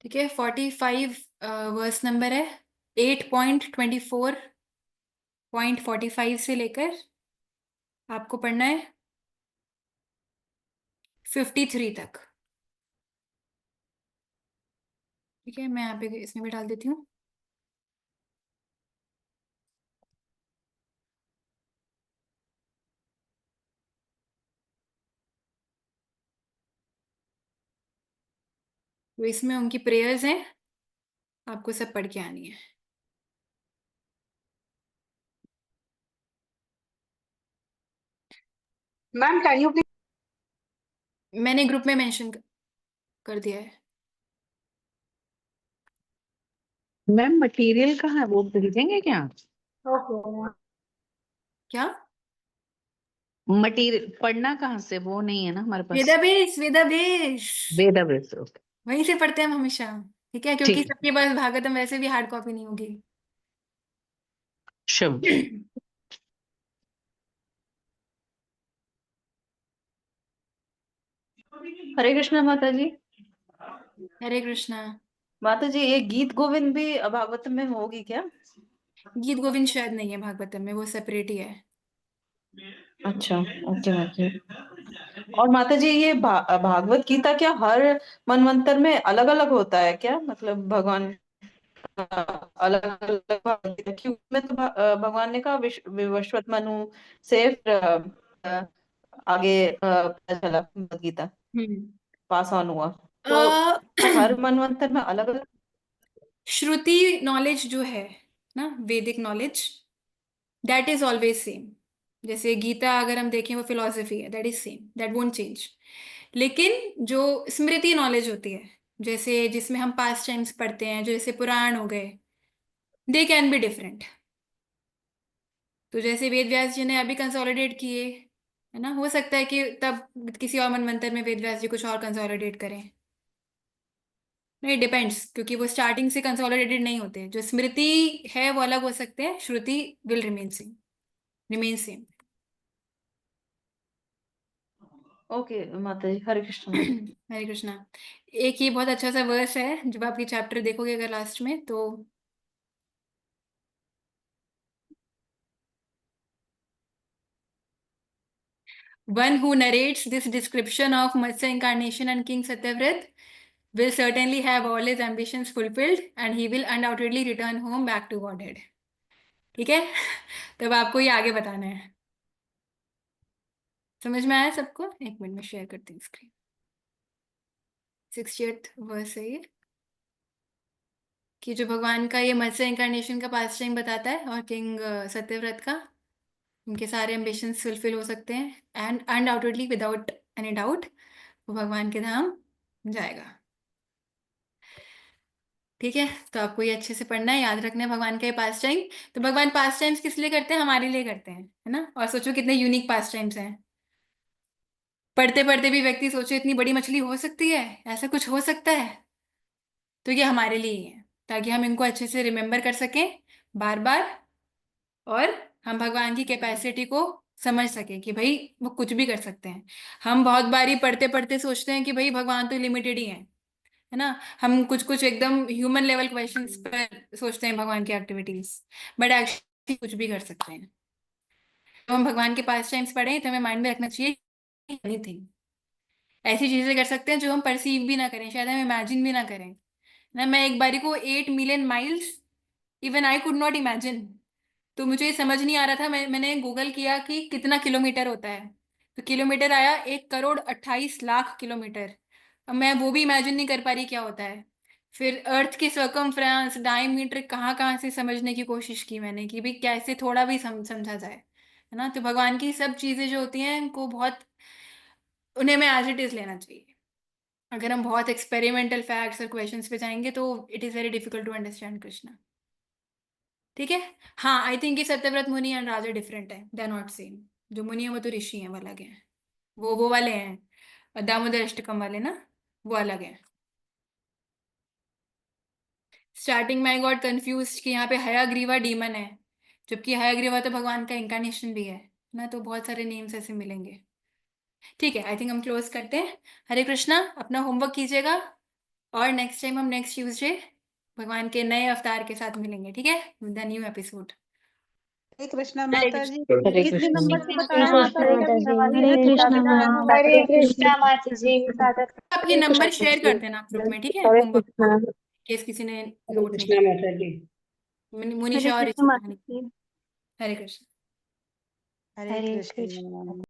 ठीक है, 45 वर्स नंबर है, 8.24.45 से लेकर आपको पढ़ना है 53 तक। ठीक है, मैं यहाँ पे इसमें भी डाल देती हूँ। तो इसमें उनकी प्रेयर्स हैं, आपको सब पढ़ के आनी है। Ma'am can you please. मैंने ग्रुप में मेंशन कर दिया है। मैम मटेरियल कहाँ है, वो भेजेंगे क्या? ओके। क्या? मटीरियल पढ़ना कहाँ से, वो नहीं है ना हमारे पास। वेदाभेस वेदाभेस डेटाबेस। वहीं से पढ़ते हैं हम हमेशा। ठीक है, क्योंकि ठीक, सबके पास भागवतम वैसे भी हार्ड कॉपी नहीं होगी। शुभ। हरे कृष्णा माता जी। हरे कृष्णा। माता जी, ये गीत गोविंद भी भागवत में होगी क्या? गीत गोविंद शायद नहीं है भागवतम में, वो सेपरेट ही है। अच्छा, ओके माता जी। और माता जी, ये भागवत गीता क्या हर मनवंतर में अलग अलग होता है क्या? मतलब भगवान अलग अलग भागवत गीता, क्योंकि मैं तो भगवान ने कहा विवस्वत मनु से फिर, आगे पता चला भगवत गीता हम्म। पास ऑन हुआ। तो अ, हर मनवंतर में अलग अलग। श्रुति नॉलेज जो है ना, वैदिक knowledge, that is always same. जैसे गीता अगर हम देखें वो फिलॉसफी है, that is same, that won't change. लेकिन जो स्मृति नॉलेज होती है, जैसे जिसमें हम पास्ट टाइम्स पढ़ते हैं, जो जैसे पुराण हो गए, दे कैन बी डिफरेंट। तो जैसे वेद व्यास जी ने अभी कंसोलिडेट किए, है ना, हो सकता है कि तब किसी और मनवंतर में वेद व्यास जी कुछ और कंसोलिडेट करें। नहीं, डिपेंड्स, क्योंकि वो स्टार्टिंग से कंसोलिडेटेड नहीं होते। जो स्मृति है वो अलग हो सकते हैं, श्रुति विल रिमेन सेम। ओके माता जी, हरे कृष्ण। हरे कृष्णा। एक ये बहुत अच्छा सा वर्स है, जब आप ये चैप्टर देखोगे अगर लास्ट में, तो one who narrates this description of Matsya incarnation and King Satyavrat will certainly have all his ambitions fulfilled and he will undoubtedly return home back to Godhead. ठीक है। तब आपको ये आगे बताना है। समझ में आया सबको? एक मिनट में शेयर करती हूँ स्क्रीन। 68th वर्स है ये, कि जो भगवान का ये मत्स्य इंcarnation का पास्ट टाइम बताता है, और किंग सत्यव्रत का, उनके सारे एम्बिशंस फुलफिल हो सकते हैं and undoubtedly, without any doubt, वो भगवान के धाम जाएगा। ठीक है, तो आपको ये अच्छे से पढ़ना है, याद रखना है भगवान का ये पास्ट टाइम। तो भगवान पास्ट टाइम्स किस लिए करते हैं? हमारे लिए करते हैं, है ना। और सोचो कितने यूनिक पास्ट टाइम्स हैं। पढ़ते पढ़ते भी व्यक्ति सोचे इतनी बड़ी मछली हो सकती है, ऐसा कुछ हो सकता है। तो ये हमारे लिए ही है, ताकि हम इनको अच्छे से रिमेम्बर कर सकें बार बार, और हम भगवान की कैपेसिटी को समझ सकें कि भाई वो कुछ भी कर सकते हैं। हम बहुत बारी पढ़ते पढ़ते सोचते हैं कि भाई भगवान तो लिमिटेड ही है ना। हम कुछ कुछ एकदम ह्यूमन लेवल क्वेश्चंस पर सोचते हैं भगवान की एक्टिविटीज, बट एक्चुअली कुछ भी कर सकते हैं। तो हम भगवान के पास टाइम्स पढ़ें तो हमें माइंड में रखना चाहिए, एनीथिंग, ऐसी चीजें कर सकते हैं जो हम परसीव भी ना करें, शायद हम इमेजिन भी ना करें ना। मैं एक बारी को 8 million miles, even I could not imagine. तो मुझे ये समझ नहीं आ रहा था, मैंने गूगल किया कि कितना किलोमीटर होता है, तो किलोमीटर आया 1 करोड़ 28 लाख किलोमीटर। अब मैं वो भी इमेजिन नहीं कर पा रही क्या होता है। फिर अर्थ की सर्कमफ्रेंस, डायमीटर, कहाँ कहाँ से समझने की कोशिश की मैंने, कि भाई कैसे थोड़ा भी समझा जाए, है ना। तो भगवान की सब चीजें जो होती हैं उनको बहुत, उन्हें मैं एज इट इज लेना चाहिए। अगर हम बहुत एक्सपेरिमेंटल फैक्ट्स और क्वेश्चंस पे जाएंगे तो it is very difficult to understand Krishna. ठीक है। हाँ, आई थिंक ये सत्यव्रत मुनि एंड राजा डिफरेंट है, दे आर नॉट सेम। जो मुनि है वो तो ऋषि हैं, वो अलग हैं। वो वाले हैं दामोदर अष्टकम वाले ना, वो अलग हैं। स्टार्टिंग में आई गॉट कंफ्यूज कि यहाँ पे हयग्रीवा डीमन है, जबकि हयग्रीवा तो भगवान का इंcarnation भी है ना। तो बहुत सारे नेम्स ऐसे मिलेंगे। ठीक है, आई थिंक हम क्लोज करते हैं। हरे कृष्णा, अपना होमवर्क कीजिएगा, और नेक्स्ट टाइम हम नेक्स्ट ट्यूसडे भगवान के नए अवतार के साथ मिलेंगे, ठीक है, द न्यू एपिसोड। हरे कृष्णा हरे माता जी। कृष्ण। हरे कितने कृष्ण। नंबर से हरे बताया माता कृष्णा जी? माता जी, ये हरे पिता कृष्णा पिता माँ, हरे कृष्णा माता जी, स्वागत आप ये हरे नंबर कृष्णा शेयर जी। कर देना ग्रुप में, ठीक है, हरे होमवर्क, कृष्णा। केस किसी ने हरे नोट नहीं कृष्णा किया। माता जी। मुनीषा हरे और कृष्ण ऋषिका। माता जी। हरे कृष्ण। हरे हरे कृष्ण। कृष्ण।